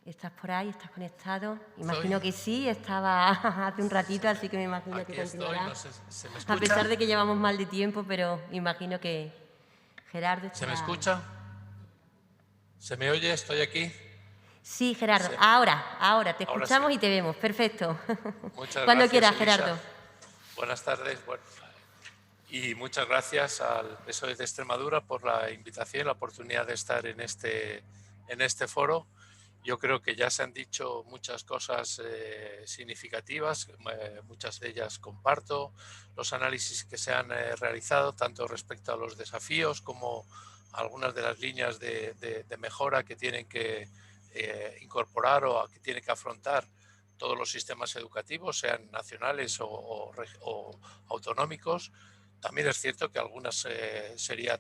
¿estás por ahí? ¿Estás conectado? Imagino que sí, estaba hace un ratito, así que me imagino que continuará. No sé, ¿se me escucha? A pesar de que llevamos mal de tiempo, pero imagino que Gerardo estará... ¿Se me escucha? ¿Se me oye? ¿Estoy aquí? Sí, Gerardo. Sí. Ahora, te Ahora escuchamos sí. y te vemos. Perfecto. Muchas Cuando gracias, quieras, Elisa. Gerardo. Buenas tardes. Y muchas gracias al PSOE de Extremadura por la invitación y la oportunidad de estar en este foro. Yo creo que ya se han dicho muchas cosas significativas, muchas de ellas comparto. Los análisis que se han realizado, tanto respecto a los desafíos como algunas de las líneas de mejora que tienen que incorporar o que tienen que afrontar todos los sistemas educativos, sean nacionales o autonómicos. También es cierto que algunas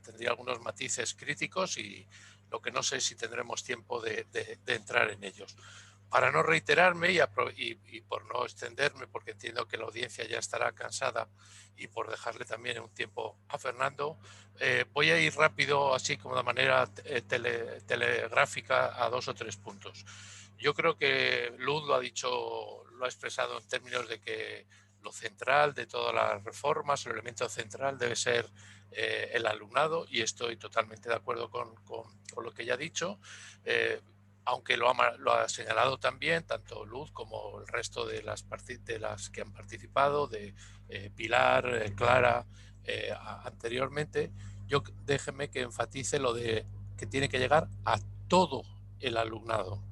tendría algunos matices críticos y lo que no sé si tendremos tiempo de entrar en ellos. Para no reiterarme y por no extenderme, porque entiendo que la audiencia ya estará cansada y por dejarle también un tiempo a Fernando, voy a ir rápido, así como de manera telegráfica, a 2 o 3 puntos. Yo creo que Luz lo ha expresado en términos de que lo central de todas las reformas, el elemento central debe ser el alumnado, y estoy totalmente de acuerdo con lo que ella ha dicho, aunque lo ha señalado también tanto Luz como el resto de las que han participado, de Pilar, Clara, anteriormente. Déjeme que enfatice lo de que tiene que llegar a todo el alumnado.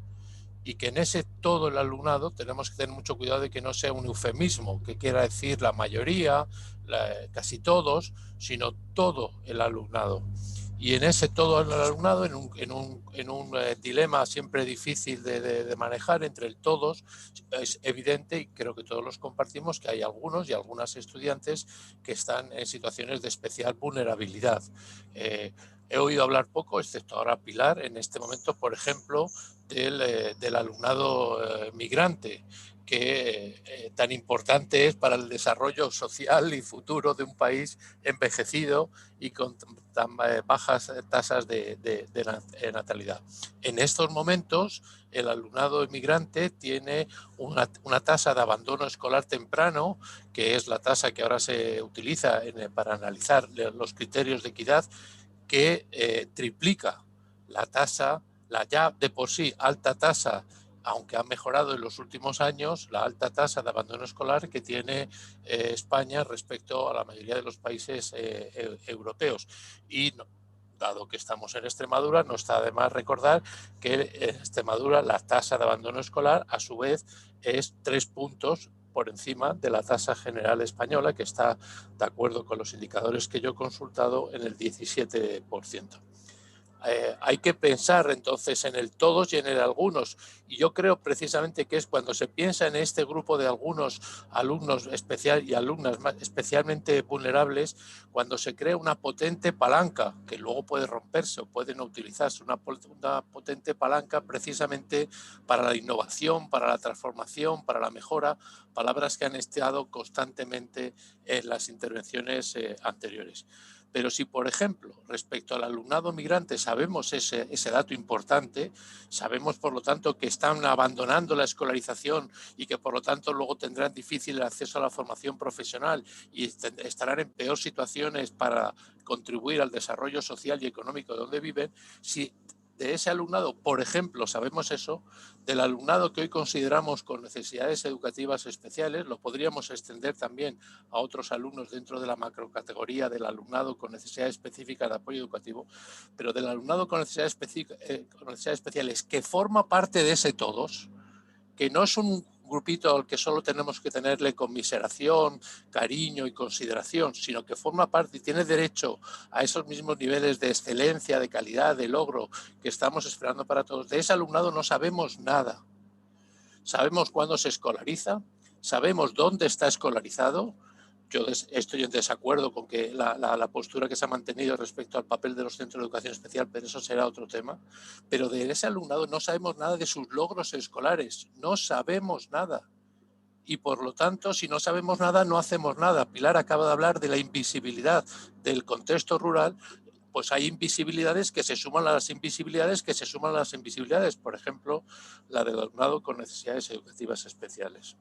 Y que en ese todo el alumnado tenemos que tener mucho cuidado de que no sea un eufemismo, que quiera decir la mayoría, casi todos, sino todo el alumnado. Y en ese todo el alumnado, en un dilema siempre difícil de manejar entre el todos, es evidente, y creo que todos los compartimos, que hay algunos y algunas estudiantes que están en situaciones de especial vulnerabilidad. He oído hablar poco, excepto ahora Pilar, en este momento, por ejemplo, del alumnado migrante, que tan importante es para el desarrollo social y futuro de un país envejecido y con tan bajas tasas de natalidad. En estos momentos, el alumnado inmigrante tiene una tasa de abandono escolar temprano, que es la tasa que ahora se utiliza para analizar los criterios de equidad, que triplica la tasa, la ya de por sí alta tasa, aunque ha mejorado en los últimos años, la alta tasa de abandono escolar que tiene España respecto a la mayoría de los países europeos. Y dado que estamos en Extremadura, no está de más recordar que en Extremadura la tasa de abandono escolar, a su vez, es 3 puntos por encima de la tasa general española, que está, de acuerdo con los indicadores que yo he consultado, en el 17%. Hay que pensar entonces en el todos y en el algunos, y yo creo precisamente que es cuando se piensa en este grupo de algunos alumnos y alumnas especialmente vulnerables, cuando se crea una potente palanca, que luego puede romperse o puede no utilizarse, una potente palanca precisamente para la innovación, para la transformación, para la mejora, palabras que han estado constantemente en las intervenciones anteriores. Pero si, por ejemplo, respecto al alumnado migrante sabemos ese dato importante, sabemos, por lo tanto, que están abandonando la escolarización y que, por lo tanto, luego tendrán difícil el acceso a la formación profesional y estarán en peor situaciones para contribuir al desarrollo social y económico de donde viven, si de ese alumnado, por ejemplo, sabemos eso, del alumnado que hoy consideramos con necesidades educativas especiales, lo podríamos extender también a otros alumnos dentro de la macrocategoría del alumnado con necesidades específicas de apoyo educativo, pero del alumnado con necesidades especiales que forma parte de ese todos, que no es un grupito al que solo tenemos que tenerle conmiseración, cariño y consideración, sino que forma parte y tiene derecho a esos mismos niveles de excelencia, de calidad, de logro que estamos esperando para todos. De ese alumnado no sabemos nada. Sabemos cuándo se escolariza, sabemos dónde está escolarizado. Yo estoy en desacuerdo con que la postura que se ha mantenido respecto al papel de los centros de educación especial, pero eso será otro tema. Pero de ese alumnado no sabemos nada de sus logros escolares, no sabemos nada. Y por lo tanto, si no sabemos nada, no hacemos nada. Pilar acaba de hablar de la invisibilidad del contexto rural. Pues hay invisibilidades que se suman a las invisibilidades que se suman a las invisibilidades. Por ejemplo, la del alumnado con necesidades educativas especiales.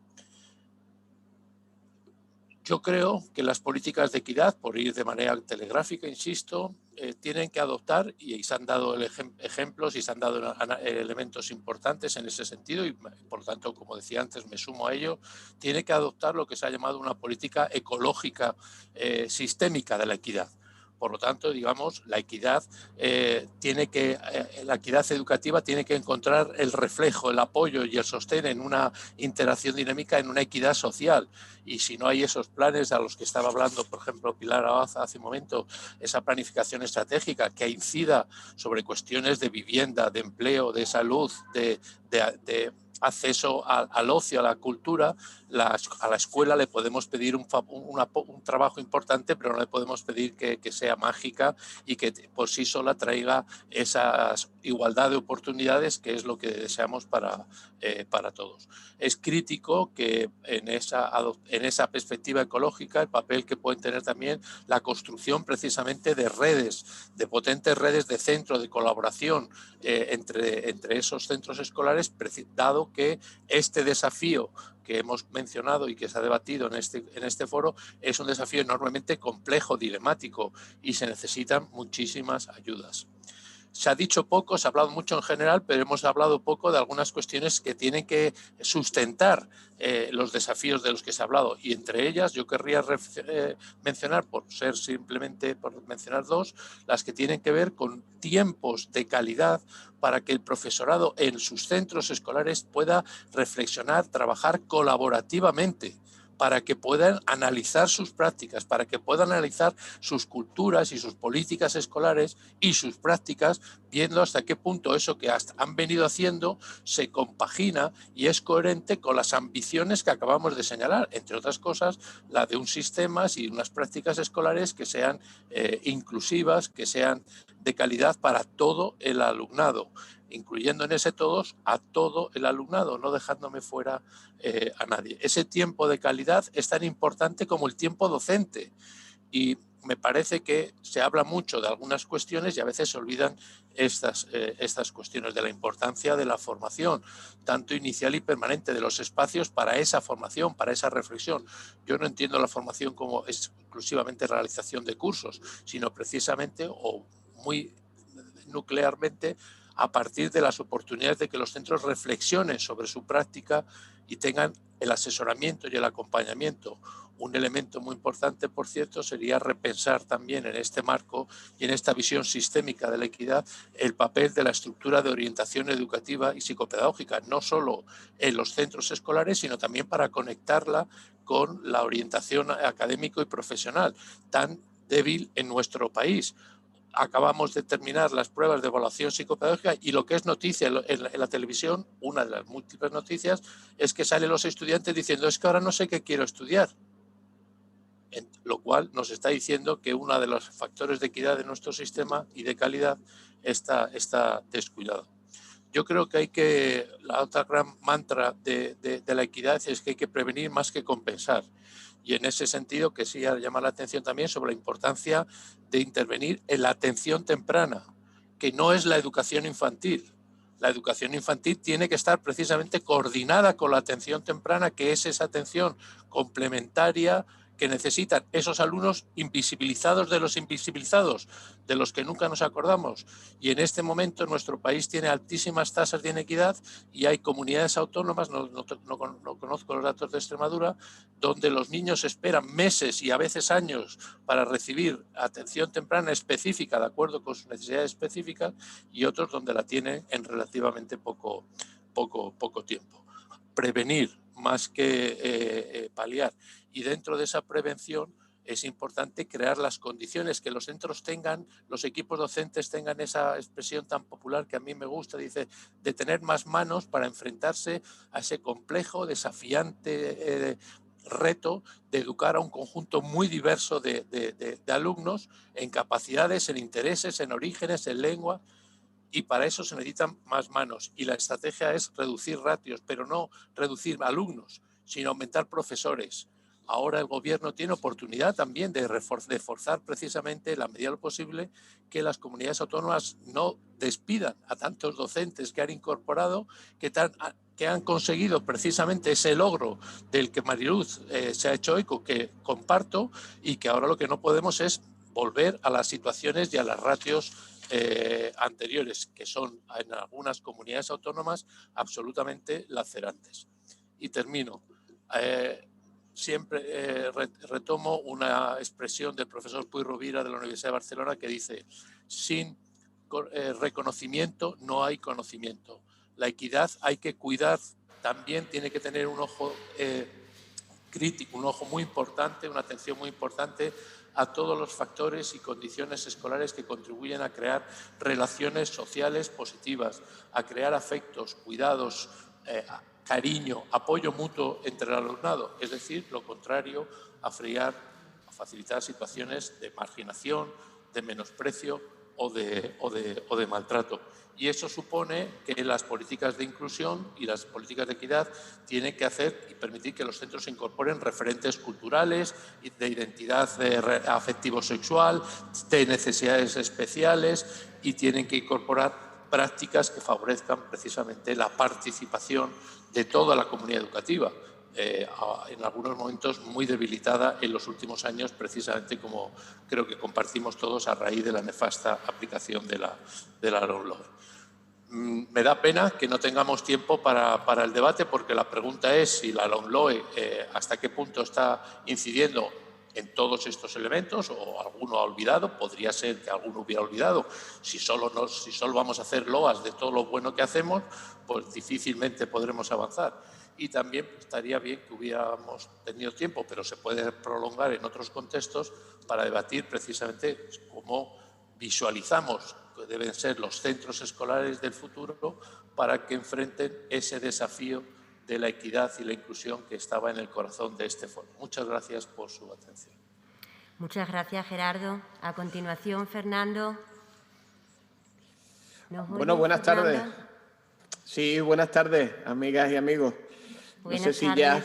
Yo creo que las políticas de equidad, por ir de manera telegráfica, insisto, tienen que adoptar, y se han dado ejemplos y se han dado elementos importantes en ese sentido, y por lo tanto, como decía antes, me sumo a ello, tiene que adoptar lo que se ha llamado una política ecológica sistémica de la equidad. Por lo tanto, digamos, la equidad la equidad educativa tiene que encontrar el reflejo, el apoyo y el sostén en una interacción dinámica, en una equidad social. Y si no hay esos planes a los que estaba hablando, por ejemplo, Pilar Abad hace un momento, esa planificación estratégica que incida sobre cuestiones de vivienda, de empleo, de salud, de acceso al ocio, a la cultura, a la escuela le podemos pedir un trabajo importante, pero no le podemos pedir que sea mágica y que por sí sola traiga esa igualdad de oportunidades, que es lo que deseamos para todos. Es crítico que en esa perspectiva ecológica el papel que pueden tener también la construcción precisamente de redes, de potentes redes de centros de colaboración entre esos centros escolares, dado que este desafío que hemos mencionado y que se ha debatido en este foro es un desafío enormemente complejo, dilemático, y se necesitan muchísimas ayudas. Se ha dicho poco, se ha hablado mucho en general, pero hemos hablado poco de algunas cuestiones que tienen que sustentar los desafíos de los que se ha hablado. Y entre ellas yo querría mencionar, por mencionar dos, las que tienen que ver con tiempos de calidad para que el profesorado en sus centros escolares pueda reflexionar, trabajar colaborativamente, para que puedan analizar sus prácticas, para que puedan analizar sus culturas y sus políticas escolares y sus prácticas, viendo hasta qué punto eso que han venido haciendo se compagina y es coherente con las ambiciones que acabamos de señalar, entre otras cosas, la de un sistema y unas prácticas escolares que sean inclusivas, que sean de calidad para todo el alumnado, incluyendo en ese todos a todo el alumnado, no dejándome fuera a nadie. Ese tiempo de calidad es tan importante como el tiempo docente, y me parece que se habla mucho de algunas cuestiones y a veces se olvidan estas cuestiones de la importancia de la formación, tanto inicial y permanente, de los espacios para esa formación, para esa reflexión. Yo no entiendo la formación como exclusivamente realización de cursos, sino precisamente o muy nuclearmente a partir de las oportunidades de que los centros reflexionen sobre su práctica y tengan el asesoramiento y el acompañamiento. Un elemento muy importante, por cierto, sería repensar también en este marco y en esta visión sistémica de la equidad el papel de la estructura de orientación educativa y psicopedagógica, no solo en los centros escolares, sino también para conectarla con la orientación académico y profesional, tan débil en nuestro país. Acabamos de terminar las pruebas de evaluación psicopedagógica y lo que es noticia en la televisión, una de las múltiples noticias, es que salen los estudiantes diciendo es que ahora no sé qué quiero estudiar. Lo cual nos está diciendo que uno de los factores de equidad de nuestro sistema y de calidad está descuidado. Yo creo que la otra gran mantra de la equidad es que hay que prevenir más que compensar. Y en ese sentido que sí llama la atención también sobre la importancia de intervenir en la atención temprana, que no es la educación infantil. La educación infantil tiene que estar precisamente coordinada con la atención temprana, que es esa atención complementaria que necesitan esos alumnos invisibilizados de los invisibilizados, de los que nunca nos acordamos. Y en este momento nuestro país tiene altísimas tasas de inequidad y hay comunidades autónomas, no conozco los datos de Extremadura, donde los niños esperan meses y a veces años para recibir atención temprana específica de acuerdo con sus necesidades específicas, y otros donde la tienen en relativamente poco tiempo. Prevenir más que paliar. Y dentro de esa prevención es importante crear las condiciones, que los centros tengan, los equipos docentes tengan esa expresión tan popular que a mí me gusta, dice, de tener más manos para enfrentarse a ese complejo, desafiante reto de educar a un conjunto muy diverso de alumnos en capacidades, en intereses, en orígenes, en lengua. Y para eso se necesitan más manos. Y la estrategia es reducir ratios, pero no reducir alumnos, sino aumentar profesores. Ahora el Gobierno tiene oportunidad también de forzar precisamente, la medida de lo posible, que las comunidades autónomas no despidan a tantos docentes que han incorporado, que han conseguido precisamente ese logro del que Mariluz se ha hecho eco, que comparto, y que ahora lo que no podemos es volver a las situaciones y a las ratios anteriores, que son en algunas comunidades autónomas absolutamente lacerantes. Y termino. Siempre retomo una expresión del profesor Puig Rovira de la Universidad de Barcelona que dice: sin reconocimiento no hay conocimiento. La equidad hay que cuidar, también tiene que tener un ojo crítico, un ojo muy importante, una atención muy importante a todos los factores y condiciones escolares que contribuyen a crear relaciones sociales positivas, a crear afectos, cuidados, cariño, apoyo mutuo entre el alumnado, es decir, lo contrario a facilitar situaciones de marginación, de menosprecio o de maltrato. Y eso supone que las políticas de inclusión y las políticas de equidad tienen que hacer y permitir que los centros incorporen referentes culturales, de identidad afectivo-sexual, de necesidades especiales, y tienen que incorporar prácticas que favorezcan precisamente la participación de toda la comunidad educativa, en algunos momentos muy debilitada en los últimos años, precisamente como creo que compartimos todos a raíz de la nefasta aplicación de la LOMLOE. Me da pena que no tengamos tiempo para el debate, porque la pregunta es si la LOMLOE hasta qué punto está incidiendo en todos estos elementos, o alguno ha olvidado. Podría ser que alguno hubiera olvidado. Si solo vamos a hacer loas de todo lo bueno que hacemos, pues difícilmente podremos avanzar. Y también estaría bien que hubiéramos tenido tiempo, pero se puede prolongar en otros contextos, para debatir precisamente cómo visualizamos que deben ser los centros escolares del futuro para que enfrenten ese desafío de la equidad y la inclusión que estaba en el corazón de este foro. Muchas gracias por su atención. Muchas gracias, Gerardo. A continuación, Fernando. Bueno, buenas tardes. Sí, buenas tardes, amigas y amigos. Buenas no sé si tardes. ya...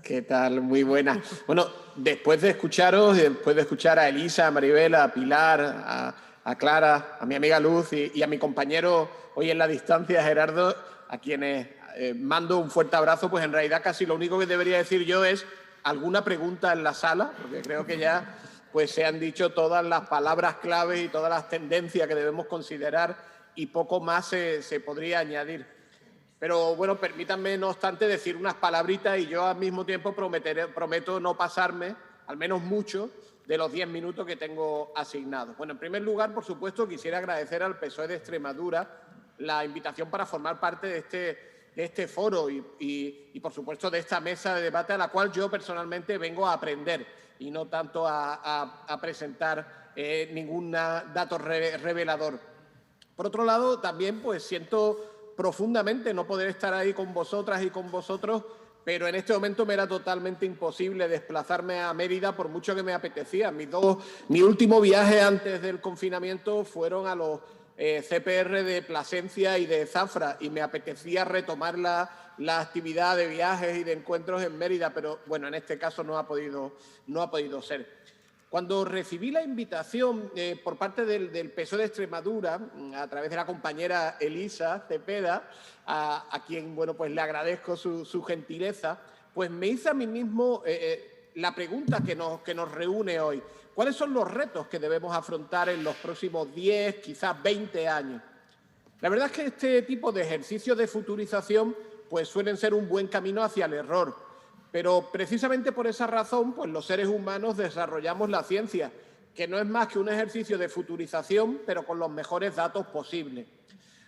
¿Qué tal? Muy buenas. Bueno, después de escucharos, después de escuchar a Elisa, a Maribel, a Pilar, a Clara, a mi amiga Luz y a mi compañero hoy en la distancia, Gerardo, a quienes mando un fuerte abrazo, pues en realidad casi lo único que debería decir yo es alguna pregunta en la sala, porque creo que ya pues se han dicho todas las palabras claves y todas las tendencias que debemos considerar, y poco más se podría añadir. Pero bueno, permítanme no obstante decir unas palabritas, y yo al mismo tiempo prometo no pasarme, al menos mucho, de los 10 minutos que tengo asignados. Bueno, en primer lugar, por supuesto, quisiera agradecer al PSOE de Extremadura la invitación para formar parte de este foro y, por supuesto, de esta mesa de debate, a la cual yo personalmente vengo a aprender y no tanto a presentar ningún dato revelador. Por otro lado, también pues siento profundamente no poder estar ahí con vosotras y con vosotros, pero en este momento me era totalmente imposible desplazarme a Mérida por mucho que me apetecía. Mi último viaje antes del confinamiento fueron a los CPR de Plasencia y de Zafra, y me apetecía retomar la actividad de viajes y de encuentros en Mérida, pero bueno, en este caso no ha podido ser. Cuando recibí la invitación por parte del PSOE de Extremadura, a través de la compañera Elisa Cepeda, a quien bueno, pues le agradezco su gentileza, pues me hice a mí mismo la pregunta que nos reúne hoy. ¿Cuáles son los retos que debemos afrontar en los próximos 10, quizás 20 años? La verdad es que este tipo de ejercicios de futurización pues suelen ser un buen camino hacia el error, pero precisamente por esa razón pues los seres humanos desarrollamos la ciencia, que no es más que un ejercicio de futurización, pero con los mejores datos posibles.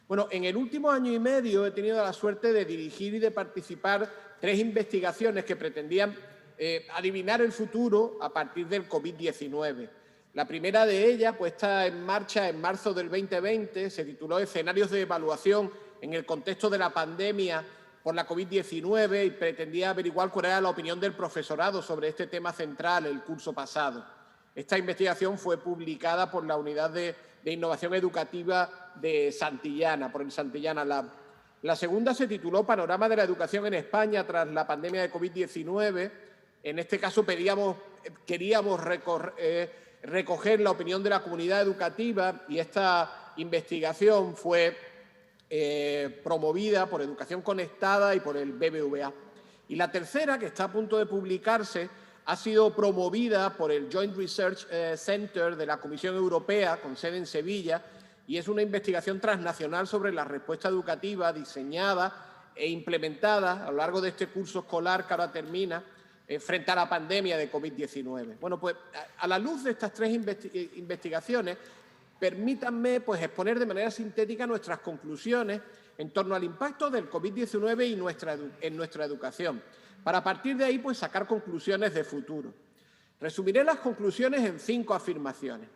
Bueno, en el último año y medio he tenido la suerte de dirigir y de participar 3 investigaciones que pretendían adivinar el futuro a partir del COVID-19. La primera de ellas, puesta en marcha en marzo del 2020, se tituló Escenarios de evaluación en el contexto de la pandemia por la COVID-19 y pretendía averiguar cuál era la opinión del profesorado sobre este tema central el curso pasado. Esta investigación fue publicada por la Unidad de Innovación Educativa de Santillana, por el Santillana Lab. La segunda se tituló Panorama de la educación en España tras la pandemia de COVID-19. En este caso queríamos recoger la opinión de la comunidad educativa y esta investigación fue promovida por Educación Conectada y por el BBVA. Y la tercera, que está a punto de publicarse, ha sido promovida por el Joint Research Center de la Comisión Europea, con sede en Sevilla, y es una investigación transnacional sobre la respuesta educativa diseñada e implementada a lo largo de este curso escolar que ahora termina frente a la pandemia de COVID-19. Bueno, pues a la luz de estas 3 investigaciones, permítanme pues, exponer de manera sintética nuestras conclusiones en torno al impacto del COVID-19 y en nuestra educación, para a partir de ahí pues, sacar conclusiones de futuro. Resumiré las conclusiones en 5 afirmaciones.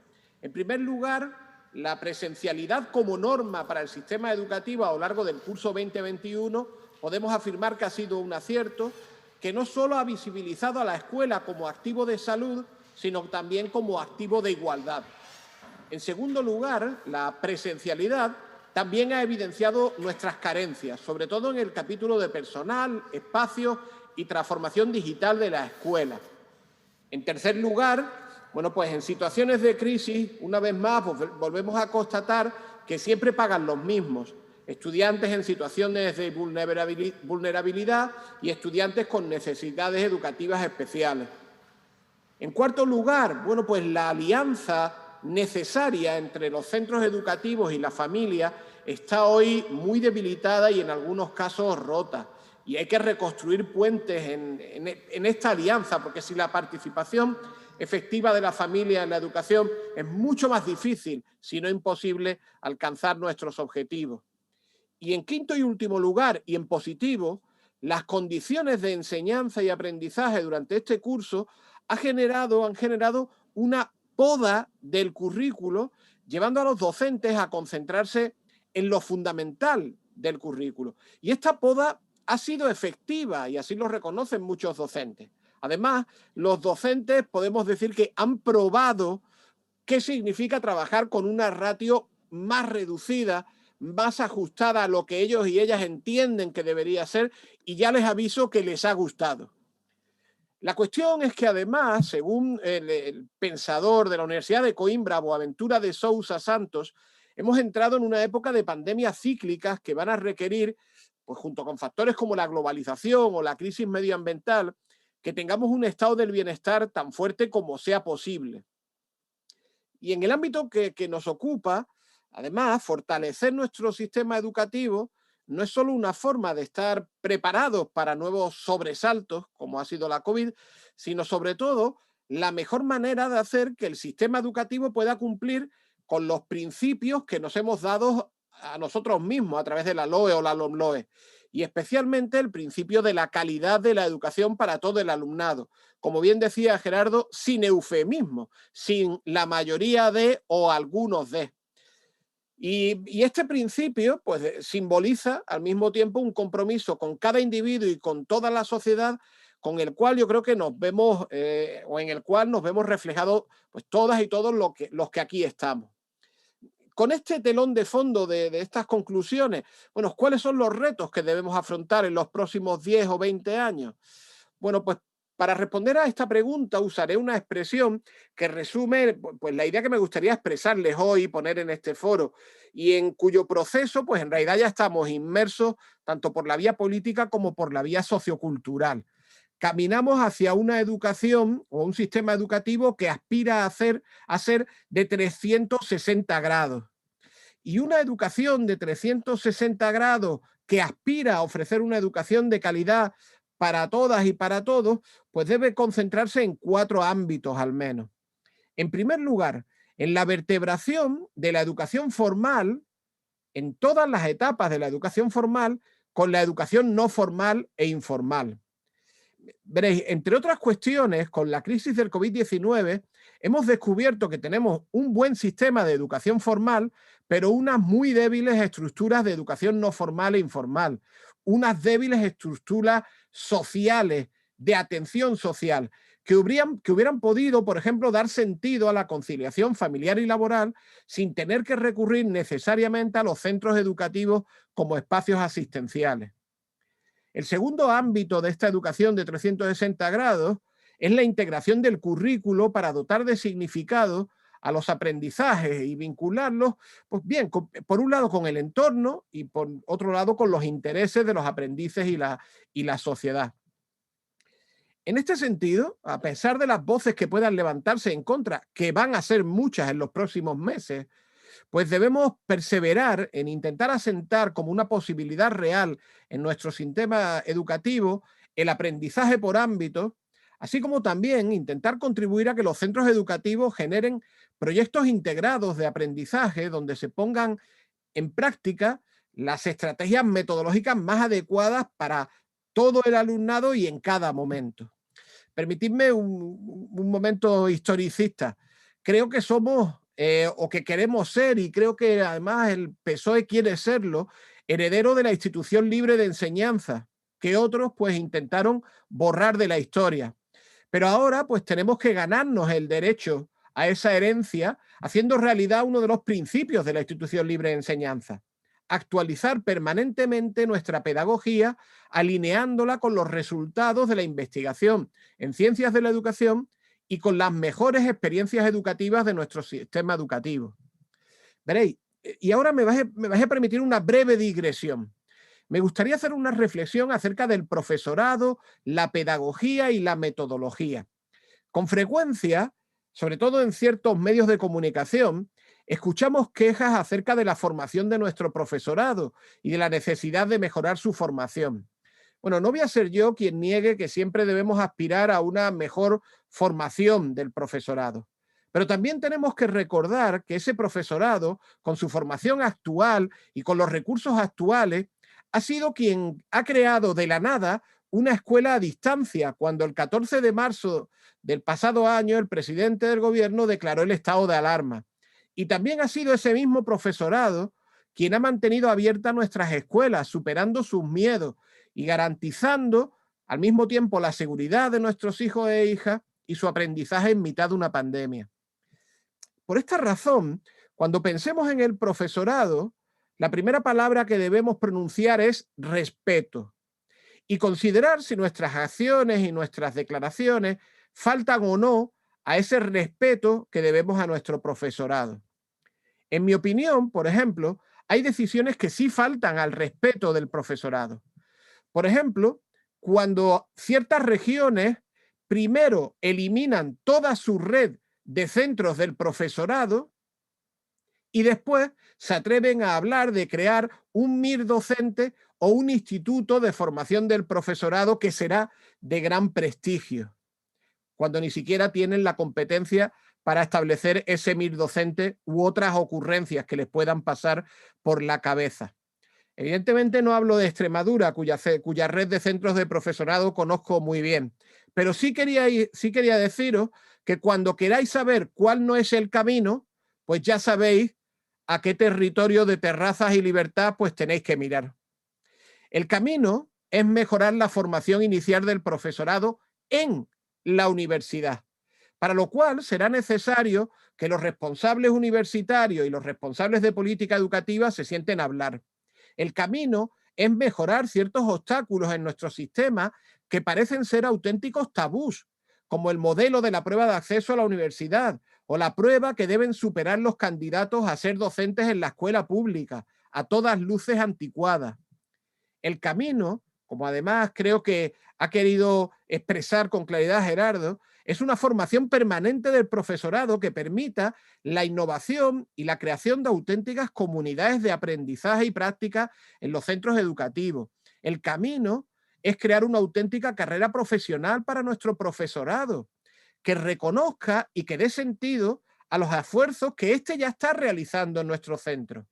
En primer lugar, la presencialidad como norma para el sistema educativo a lo largo del curso 2021 podemos afirmar que ha sido un acierto, que no solo ha visibilizado a la escuela como activo de salud, sino también como activo de igualdad. En segundo lugar, la presencialidad también ha evidenciado nuestras carencias, sobre todo en el capítulo de personal, espacio y transformación digital de la escuela. En tercer lugar, bueno, pues en situaciones de crisis, una vez más, pues volvemos a constatar que siempre pagan los mismos. Estudiantes en situaciones de vulnerabilidad y estudiantes con necesidades educativas especiales. En cuarto lugar, bueno, pues la alianza necesaria entre los centros educativos y la familia está hoy muy debilitada y en algunos casos rota. Y hay que reconstruir puentes en esta alianza, porque sin la participación efectiva de la familia en la educación es mucho más difícil, si no imposible, alcanzar nuestros objetivos. Y en quinto y último lugar, y en positivo, las condiciones de enseñanza y aprendizaje durante este curso han generado una poda del currículo, llevando a los docentes a concentrarse en lo fundamental del currículo. Y esta poda ha sido efectiva y así lo reconocen muchos docentes. Además, los docentes podemos decir que han probado qué significa trabajar con una ratio más reducida, más ajustada a lo que ellos y ellas entienden que debería ser, y ya les aviso que les ha gustado. La cuestión es que además, según el pensador de la Universidad de Coimbra, Boaventura de Sousa Santos, hemos entrado en una época de pandemias cíclicas que van a requerir, pues junto con factores como la globalización o la crisis medioambiental, que tengamos un estado del bienestar tan fuerte como sea posible. Y en el ámbito que nos ocupa, además, fortalecer nuestro sistema educativo no es solo una forma de estar preparados para nuevos sobresaltos, como ha sido la COVID, sino sobre todo la mejor manera de hacer que el sistema educativo pueda cumplir con los principios que nos hemos dado a nosotros mismos a través de la LOE o la LOMLOE, y especialmente el principio de la calidad de la educación para todo el alumnado. Como bien decía Gerardo, sin eufemismo, sin la mayoría de o algunos de. Y este principio pues, simboliza al mismo tiempo un compromiso con cada individuo y con toda la sociedad, con el cual yo creo que nos vemos, o en el cual nos vemos reflejados pues, todas y todos los que aquí estamos. Con este telón de fondo de estas conclusiones, bueno, ¿cuáles son los retos que debemos afrontar en los próximos 10 o 20 años? Bueno, pues para responder a esta pregunta usaré una expresión que resume pues, la idea que me gustaría expresarles hoy y poner en este foro, y en cuyo proceso pues en realidad ya estamos inmersos tanto por la vía política como por la vía sociocultural. caminamos hacia una educación o un sistema educativo que aspira a ser de 360 grados. Y una educación de 360 grados que aspira a ofrecer una educación de calidad para todas y para todos, pues debe concentrarse en 4 ámbitos al menos. En primer lugar, en la vertebración de la educación formal, en todas las etapas de la educación formal, con la educación no formal e informal. Veréis, entre otras cuestiones, con la crisis del COVID-19, hemos descubierto que tenemos un buen sistema de educación formal, pero unas muy débiles estructuras de educación no formal e informal, unas débiles estructuras sociales, de atención social, que hubieran podido, por ejemplo, dar sentido a la conciliación familiar y laboral sin tener que recurrir necesariamente a los centros educativos como espacios asistenciales. El segundo ámbito de esta educación de 360 grados es la integración del currículo para dotar de significado a los aprendizajes y vincularlos, pues bien, por un lado con el entorno y por otro lado con los intereses de los aprendices y la sociedad. En este sentido, a pesar de las voces que puedan levantarse en contra, que van a ser muchas en los próximos meses, pues debemos perseverar en intentar asentar como una posibilidad real en nuestro sistema educativo el aprendizaje por ámbito, así como también intentar contribuir a que los centros educativos generen proyectos integrados de aprendizaje donde se pongan en práctica las estrategias metodológicas más adecuadas para todo el alumnado y en cada momento. Permitidme un momento historicista. Creo que somos, o que queremos ser, y creo que además el PSOE quiere serlo, heredero de la institución libre de enseñanza, que otros pues intentaron borrar de la historia. Pero ahora pues tenemos que ganarnos el derecho a esa herencia, haciendo realidad uno de los principios de la institución libre de enseñanza: actualizar permanentemente nuestra pedagogía, alineándola con los resultados de la investigación en ciencias de la educación y con las mejores experiencias educativas de nuestro sistema educativo. Veréis, y ahora me vais a permitir una breve digresión. Me gustaría hacer una reflexión acerca del profesorado, la pedagogía y la metodología. Con frecuencia, sobre todo en ciertos medios de comunicación, escuchamos quejas acerca de la formación de nuestro profesorado y de la necesidad de mejorar su formación. Bueno, no voy a ser yo quien niegue que siempre debemos aspirar a una mejor formación del profesorado. Pero también tenemos que recordar que ese profesorado, con su formación actual y con los recursos actuales, ha sido quien ha creado de la nada una escuela a distancia, cuando el 14 de marzo del pasado año el presidente del gobierno declaró el estado de alarma. Y también ha sido ese mismo profesorado quien ha mantenido abiertas nuestras escuelas, superando sus miedos y garantizando al mismo tiempo la seguridad de nuestros hijos e hijas y su aprendizaje en mitad de una pandemia. Por esta razón, cuando pensemos en el profesorado, la primera palabra que debemos pronunciar es respeto y considerar si nuestras acciones y nuestras declaraciones faltan o no a ese respeto que debemos a nuestro profesorado. En mi opinión, por ejemplo, hay decisiones que sí faltan al respeto del profesorado. Por ejemplo, cuando ciertas regiones primero eliminan toda su red de centros del profesorado y después se atreven a hablar de crear un MIR docente o un instituto de formación del profesorado que será de gran prestigio, cuando ni siquiera tienen la competencia para establecer ese MIR docente u otras ocurrencias que les puedan pasar por la cabeza. Evidentemente no hablo de Extremadura, cuya red de centros de profesorado conozco muy bien, pero sí quería deciros que cuando queráis saber cuál no es el camino, pues ya sabéis a qué territorio de terrazas y libertad pues tenéis que mirar. El camino es mejorar la formación inicial del profesorado en la universidad, para lo cual será necesario que los responsables universitarios y los responsables de política educativa se sienten a hablar. El camino es mejorar ciertos obstáculos en nuestro sistema que parecen ser auténticos tabús, como el modelo de la prueba de acceso a la universidad o la prueba que deben superar los candidatos a ser docentes en la escuela pública, a todas luces anticuada. El camino, como además creo que ha querido expresar con claridad Gerardo, es una formación permanente del profesorado que permita la innovación y la creación de auténticas comunidades de aprendizaje y práctica en los centros educativos. El camino es crear una auténtica carrera profesional para nuestro profesorado, que reconozca y que dé sentido a los esfuerzos que éste ya está realizando en nuestros centros.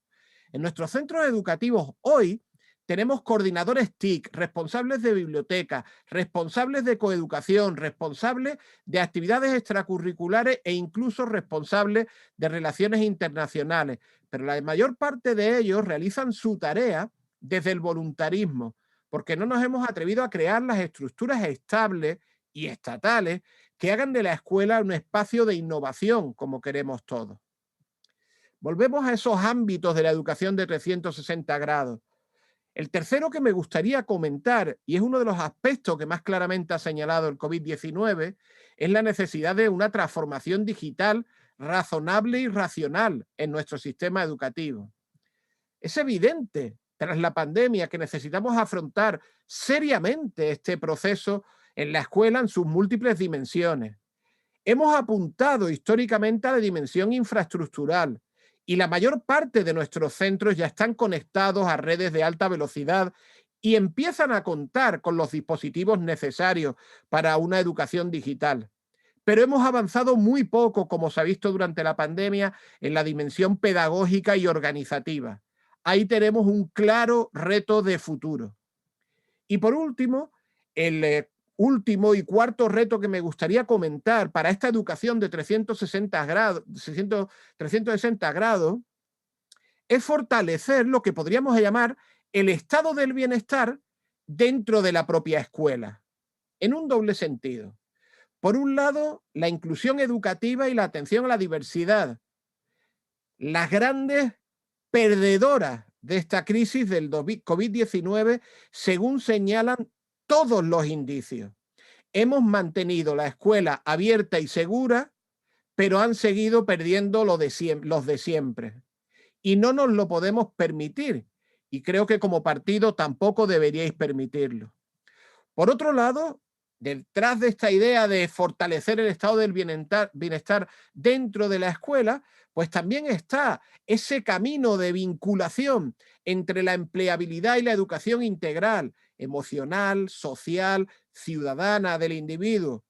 En nuestros centros educativos hoy tenemos coordinadores TIC, responsables de biblioteca, responsables de coeducación, responsables de actividades extracurriculares e incluso responsables de relaciones internacionales. Pero la mayor parte de ellos realizan su tarea desde el voluntarismo, porque no nos hemos atrevido a crear las estructuras estables y estatales que hagan de la escuela un espacio de innovación, como queremos todos. Volvemos a esos ámbitos de la educación de 360 grados. El tercero que me gustaría comentar, y es uno de los aspectos que más claramente ha señalado el COVID-19, es la necesidad de una transformación digital razonable y racional en nuestro sistema educativo. Es evidente, tras la pandemia, que necesitamos afrontar seriamente este proceso en la escuela en sus múltiples dimensiones. Hemos apuntado históricamente a la dimensión infraestructural, y la mayor parte de nuestros centros ya están conectados a redes de alta velocidad y empiezan a contar con los dispositivos necesarios para una educación digital. Pero hemos avanzado muy poco, como se ha visto durante la pandemia, en la dimensión pedagógica y organizativa. Ahí tenemos un claro reto de futuro. Y por último, el último y cuarto reto que me gustaría comentar para esta educación de 360 grados es fortalecer lo que podríamos llamar el estado del bienestar dentro de la propia escuela, en un doble sentido. Por un lado, la inclusión educativa y la atención a la diversidad, las grandes perdedoras de esta crisis del COVID-19, según señalan todos los indicios. Hemos mantenido la escuela abierta y segura, pero han seguido perdiendo los de siempre. Y no nos lo podemos permitir. Y creo que como partido tampoco deberíais permitirlo. Por otro lado, detrás de esta idea de fortalecer el estado del bienestar dentro de la escuela, pues también está ese camino de vinculación entre la empleabilidad y la educación integral, emocional, social, ciudadana del individuo.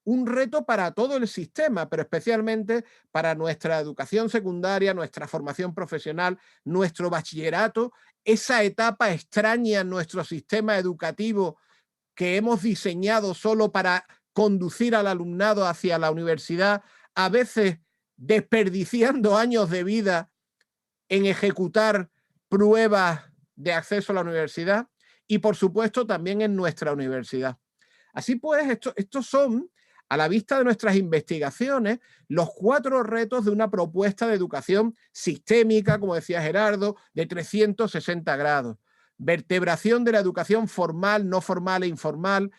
Un reto para todo el sistema, pero especialmente para nuestra educación secundaria, nuestra formación profesional, nuestro bachillerato, esa etapa extraña en nuestro sistema educativo que hemos diseñado solo para conducir al alumnado hacia la universidad, a veces desperdiciando años de vida en ejecutar pruebas de acceso a la universidad y, por supuesto, también en nuestra universidad. Así pues, estos son, a la vista de nuestras investigaciones, los 4 retos de una propuesta de educación sistémica, como decía Gerardo, de 360 grados. Vertebración de la educación formal, no formal e informal,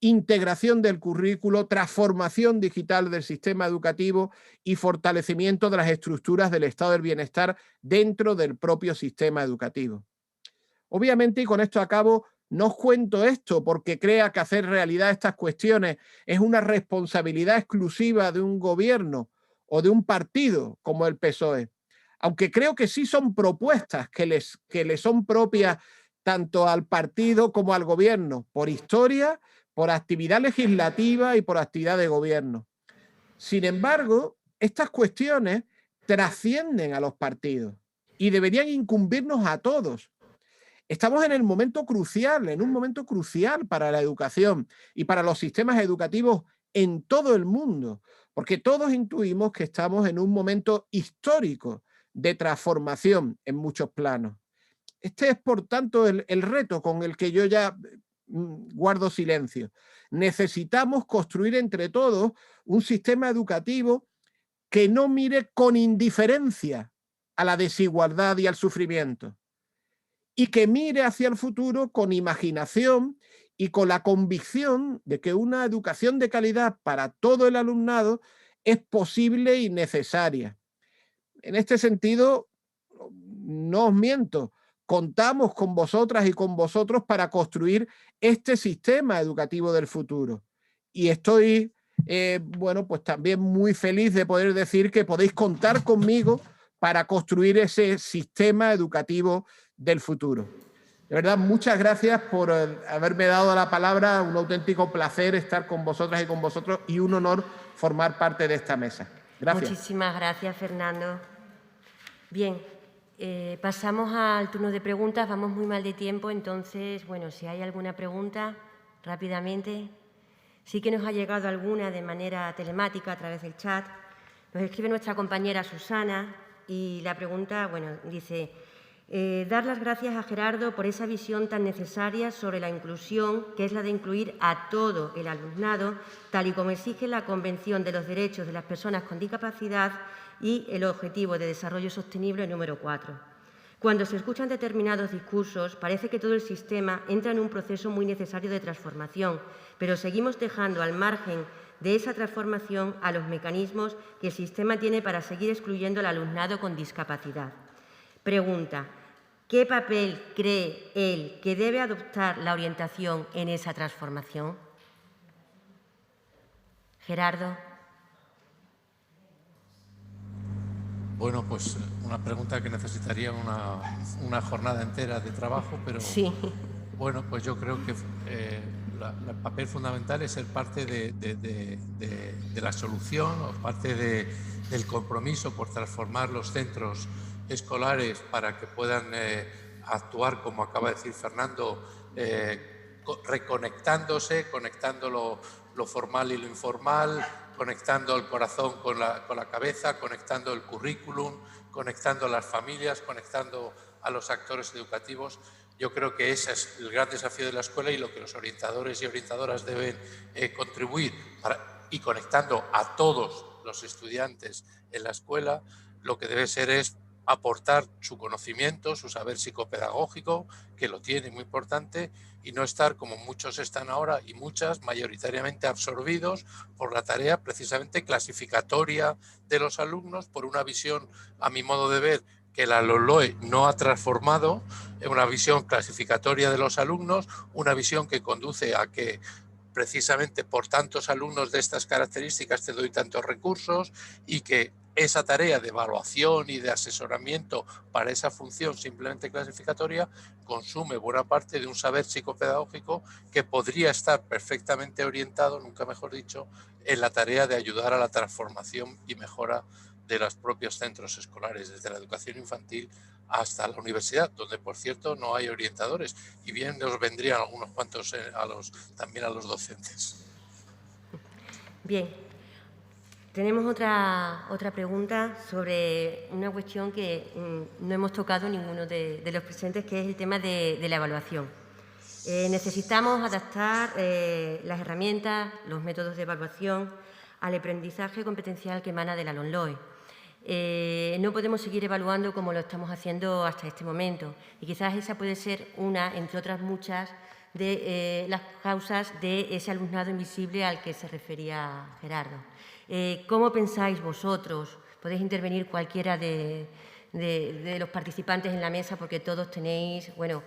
integración del currículo, transformación digital del sistema educativo y fortalecimiento de las estructuras del estado del bienestar dentro del propio sistema educativo. Obviamente, y con esto acabo, no os cuento esto porque crea que hacer realidad estas cuestiones es una responsabilidad exclusiva de un gobierno o de un partido como el PSOE, aunque creo que sí son propuestas que les son propias tanto al partido como al gobierno, por historia, por actividad legislativa y por actividad de gobierno. Sin embargo, estas cuestiones trascienden a los partidos y deberían incumbirnos a todos. Estamos en un momento crucial para la educación y para los sistemas educativos en todo el mundo, porque todos intuimos que estamos en un momento histórico de transformación en muchos planos. Este es, por tanto, el reto con el que yo ya guardo silencio. Necesitamos construir entre todos un sistema educativo que no mire con indiferencia a la desigualdad y al sufrimiento, y que mire hacia el futuro con imaginación y con la convicción de que una educación de calidad para todo el alumnado es posible y necesaria. En este sentido, no os miento, contamos con vosotras y con vosotros para construir este sistema educativo del futuro. Y estoy, bueno, pues también muy feliz de poder decir que podéis contar conmigo para construir ese sistema educativo del futuro. De verdad, muchas gracias por haberme dado la palabra. Un auténtico placer estar con vosotras y con vosotros y un honor formar parte de esta mesa. Gracias. Muchísimas gracias, Fernando. Bien, pasamos al turno de preguntas. Vamos muy mal de tiempo, entonces, bueno, si hay alguna pregunta, rápidamente. Sí que nos ha llegado alguna de manera telemática a través del chat. Nos escribe nuestra compañera Susana y la pregunta, bueno, dice: dar las gracias a Gerardo por esa visión tan necesaria sobre la inclusión, que es la de incluir a todo el alumnado, tal y como exige la Convención de los Derechos de las Personas con Discapacidad y el Objetivo de Desarrollo Sostenible número 4. Cuando se escuchan determinados discursos, parece que todo el sistema entra en un proceso muy necesario de transformación, pero seguimos dejando al margen de esa transformación a los mecanismos que el sistema tiene para seguir excluyendo al alumnado con discapacidad. Pregunta: ¿qué papel cree él que debe adoptar la orientación en esa transformación? Gerardo. Bueno, pues una pregunta que necesitaría una jornada entera de trabajo, pero sí. Bueno, pues yo creo que el papel fundamental es ser parte de la solución o parte del compromiso por transformar los centros escolares para que puedan actuar, como acaba de decir Fernando, reconectándose, conectando lo formal y lo informal, conectando el corazón con la cabeza, conectando el currículum, conectando a las familias, conectando a los actores educativos. Yo creo que ese es el gran desafío de la escuela y lo que los orientadores y orientadoras deben contribuir y conectando a todos los estudiantes en la escuela, lo que debe ser es aportar su conocimiento, su saber psicopedagógico, que lo tiene muy importante, y no estar como muchos están ahora y muchas mayoritariamente absorbidos por la tarea precisamente clasificatoria de los alumnos, por una visión, a mi modo de ver, que la LOLOE no ha transformado, una visión clasificatoria de los alumnos, una visión que conduce a que precisamente por tantos alumnos de estas características te doy tantos recursos, y que esa tarea de evaluación y de asesoramiento para esa función simplemente clasificatoria consume buena parte de un saber psicopedagógico que podría estar perfectamente orientado, nunca mejor dicho, en la tarea de ayudar a la transformación y mejora de los propios centros escolares, desde la educación infantil hasta la universidad, donde, por cierto, no hay orientadores, y bien nos vendrían algunos cuantos también a los docentes. Bien, tenemos otra pregunta sobre una cuestión que no hemos tocado ninguno de los presentes, que es el tema de la evaluación. Necesitamos adaptar las herramientas, los métodos de evaluación al aprendizaje competencial que emana de la LOMLOE. No podemos seguir evaluando como lo estamos haciendo hasta este momento, y quizás esa puede ser una, entre otras muchas, de las causas de ese alumnado invisible al que se refería Gerardo. ¿Cómo pensáis vosotros? Podéis intervenir cualquiera de los participantes en la mesa, porque todos tenéis, bueno,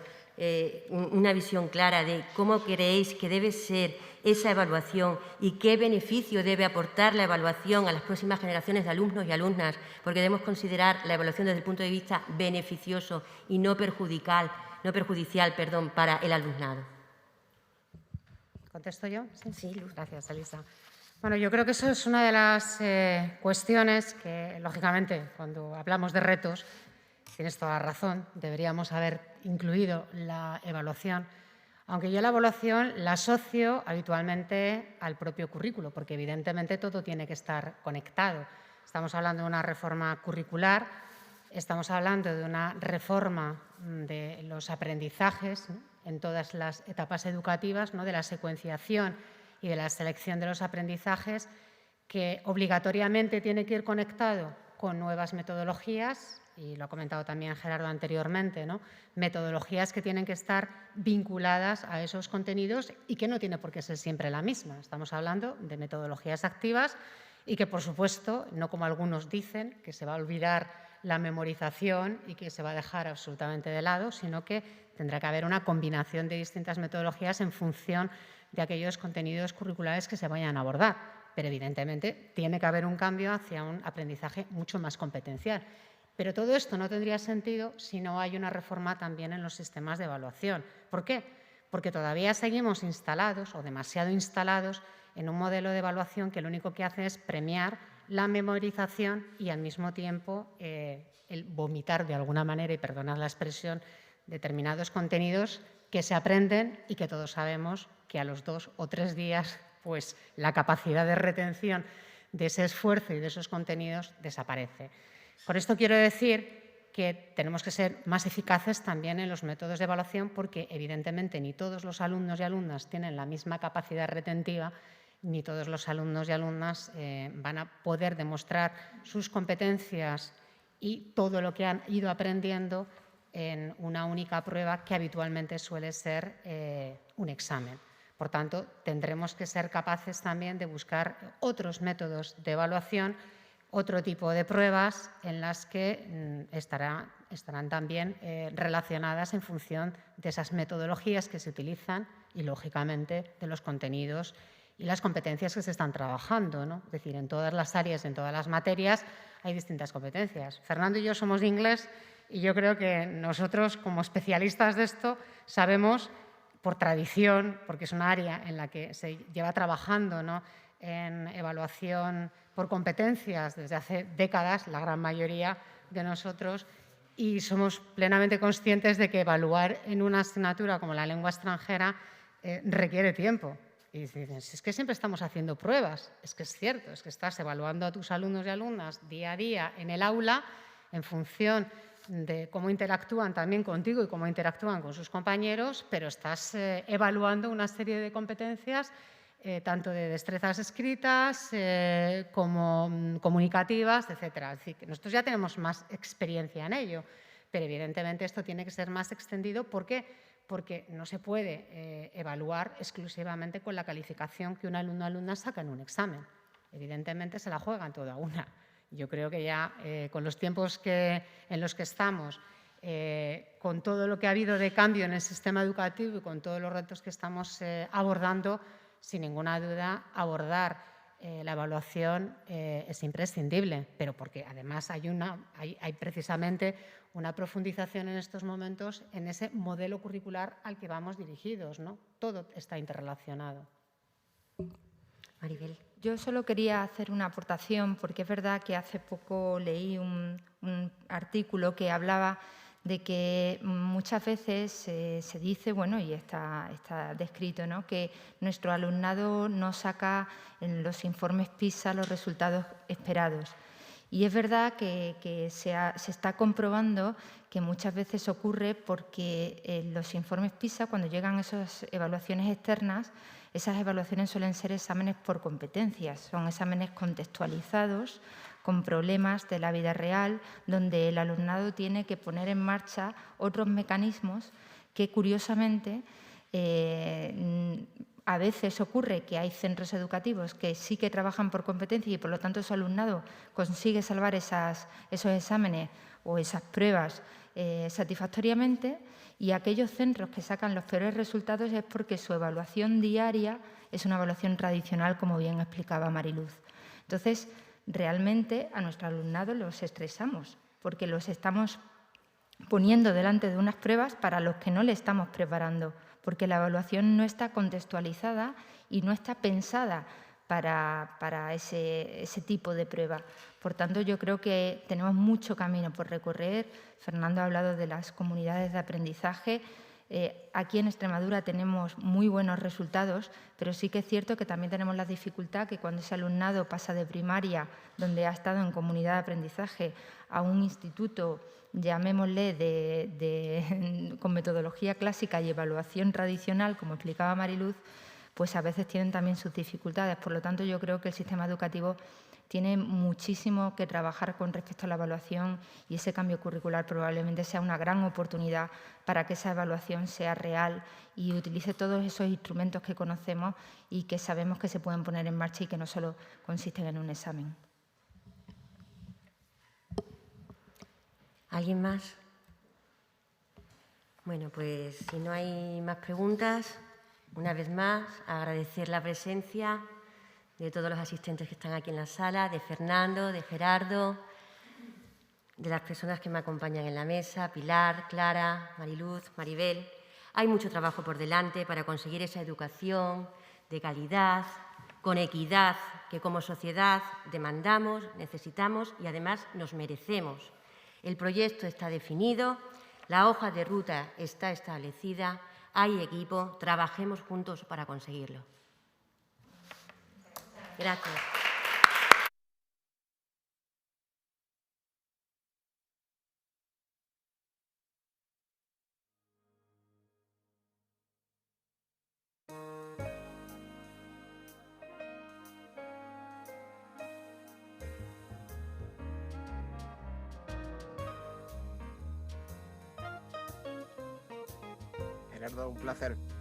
una visión clara de cómo creéis que debe ser esa evaluación y qué beneficio debe aportar la evaluación a las próximas generaciones de alumnos y alumnas, porque debemos considerar la evaluación desde el punto de vista beneficioso y no perjudicial, para el alumnado. ¿Contesto yo? Sí, Luz. Gracias, Elisa. Bueno, yo creo que eso es una de las cuestiones que, lógicamente, cuando hablamos de retos, tienes toda la razón, deberíamos haber incluido la evaluación, aunque yo la evaluación la asocio habitualmente al propio currículo, porque evidentemente todo tiene que estar conectado. Estamos hablando de una reforma curricular, estamos hablando de una reforma de los aprendizajes, ¿no?, en todas las etapas educativas, ¿no?, de la secuenciación y de la selección de los aprendizajes, que obligatoriamente tiene que ir conectado con nuevas metodologías, y lo ha comentado también Gerardo anteriormente, ¿no?, metodologías que tienen que estar vinculadas a esos contenidos y que no tiene por qué ser siempre la misma. Estamos hablando de metodologías activas y que, por supuesto, no como algunos dicen, que se va a olvidar la memorización y que se va a dejar absolutamente de lado, sino que tendrá que haber una combinación de distintas metodologías en función de aquellos contenidos curriculares que se vayan a abordar. Pero evidentemente tiene que haber un cambio hacia un aprendizaje mucho más competencial. Pero todo esto no tendría sentido si no hay una reforma también en los sistemas de evaluación. ¿Por qué? Porque todavía seguimos instalados o demasiado instalados en un modelo de evaluación que lo único que hace es premiar la memorización y al mismo tiempo el vomitar de alguna manera, y perdonad la expresión, determinados contenidos que se aprenden y que todos sabemos que a los 2 o 3 días pues la capacidad de retención de ese esfuerzo y de esos contenidos desaparece. Con esto quiero decir que tenemos que ser más eficaces también en los métodos de evaluación porque evidentemente ni todos los alumnos y alumnas tienen la misma capacidad retentiva, ni todos los alumnos y alumnas van a poder demostrar sus competencias y todo lo que han ido aprendiendo en una única prueba que habitualmente suele ser un examen. Por tanto, tendremos que ser capaces también de buscar otros métodos de evaluación, otro tipo de pruebas en las que estarán también relacionadas en función de esas metodologías que se utilizan y, lógicamente, de los contenidos y las competencias que se están trabajando, ¿no? Es decir, en todas las áreas, en todas las materias, hay distintas competencias. Fernando y yo somos de inglés y yo creo que nosotros, como especialistas de esto, sabemos por tradición, porque es un área en la que se lleva trabajando, ¿no?, en evaluación por competencias desde hace décadas, la gran mayoría de nosotros, y somos plenamente conscientes de que evaluar en una asignatura como la lengua extranjera requiere tiempo. Y dicen, es que siempre estamos haciendo pruebas. Es que es cierto, es que estás evaluando a tus alumnos y alumnas día a día en el aula en función de cómo interactúan también contigo y cómo interactúan con sus compañeros, pero estás evaluando una serie de competencias tanto de destrezas escritas como comunicativas, etcétera. Es decir, que nosotros ya tenemos más experiencia en ello, pero evidentemente esto tiene que ser más extendido. ¿Por qué? Porque no se puede evaluar exclusivamente con la calificación que un alumno o alumna saca en un examen. Evidentemente se la juegan toda una. Yo creo que ya con los tiempos en los que estamos, con todo lo que ha habido de cambio en el sistema educativo y con todos los retos que estamos abordando, sin ninguna duda, abordar la evaluación es imprescindible, pero porque además hay precisamente una profundización en estos momentos en ese modelo curricular al que vamos dirigidos, ¿no? Todo está interrelacionado. Maribel. Yo solo quería hacer una aportación porque es verdad que hace poco leí un artículo que hablaba de que muchas veces se dice, bueno, y está descrito, ¿no?, que nuestro alumnado no saca en los informes PISA los resultados esperados. Y es verdad que se está comprobando que muchas veces ocurre porque en los informes PISA, cuando llegan esas evaluaciones externas, esas evaluaciones suelen ser exámenes por competencias, son exámenes contextualizados, con problemas de la vida real, donde el alumnado tiene que poner en marcha otros mecanismos que, curiosamente, a veces ocurre que hay centros educativos que sí que trabajan por competencia y, por lo tanto, su alumnado consigue salvar esos exámenes o esas pruebas satisfactoriamente, y aquellos centros que sacan los peores resultados es porque su evaluación diaria es una evaluación tradicional, como bien explicaba Mariluz. Entonces, realmente a nuestro alumnado los estresamos porque los estamos poniendo delante de unas pruebas para los que no le estamos preparando, porque la evaluación no está contextualizada y no está pensada para ese tipo de prueba. Por tanto, yo creo que tenemos mucho camino por recorrer. Fernando ha hablado de las comunidades de aprendizaje. Aquí en Extremadura tenemos muy buenos resultados, pero sí que es cierto que también tenemos la dificultad que cuando ese alumnado pasa de primaria, donde ha estado en comunidad de aprendizaje, a un instituto, llamémosle, con metodología clásica y evaluación tradicional, como explicaba Mariluz, pues a veces tienen también sus dificultades. Por lo tanto, yo creo que el sistema educativo tiene muchísimo que trabajar con respecto a la evaluación, y ese cambio curricular probablemente sea una gran oportunidad para que esa evaluación sea real y utilice todos esos instrumentos que conocemos y que sabemos que se pueden poner en marcha y que no solo consisten en un examen. ¿Alguien más? Bueno, pues si no hay más preguntas, una vez más, agradecer la presencia de todos los asistentes que están aquí en la sala, de Fernando, de Gerardo, de las personas que me acompañan en la mesa, Pilar, Clara, Mariluz, Maribel. Hay mucho trabajo por delante para conseguir esa educación de calidad, con equidad, que como sociedad demandamos, necesitamos y además nos merecemos. El proyecto está definido, la hoja de ruta está establecida, hay equipo, trabajemos juntos para conseguirlo. Gracias. Gerardo, un placer.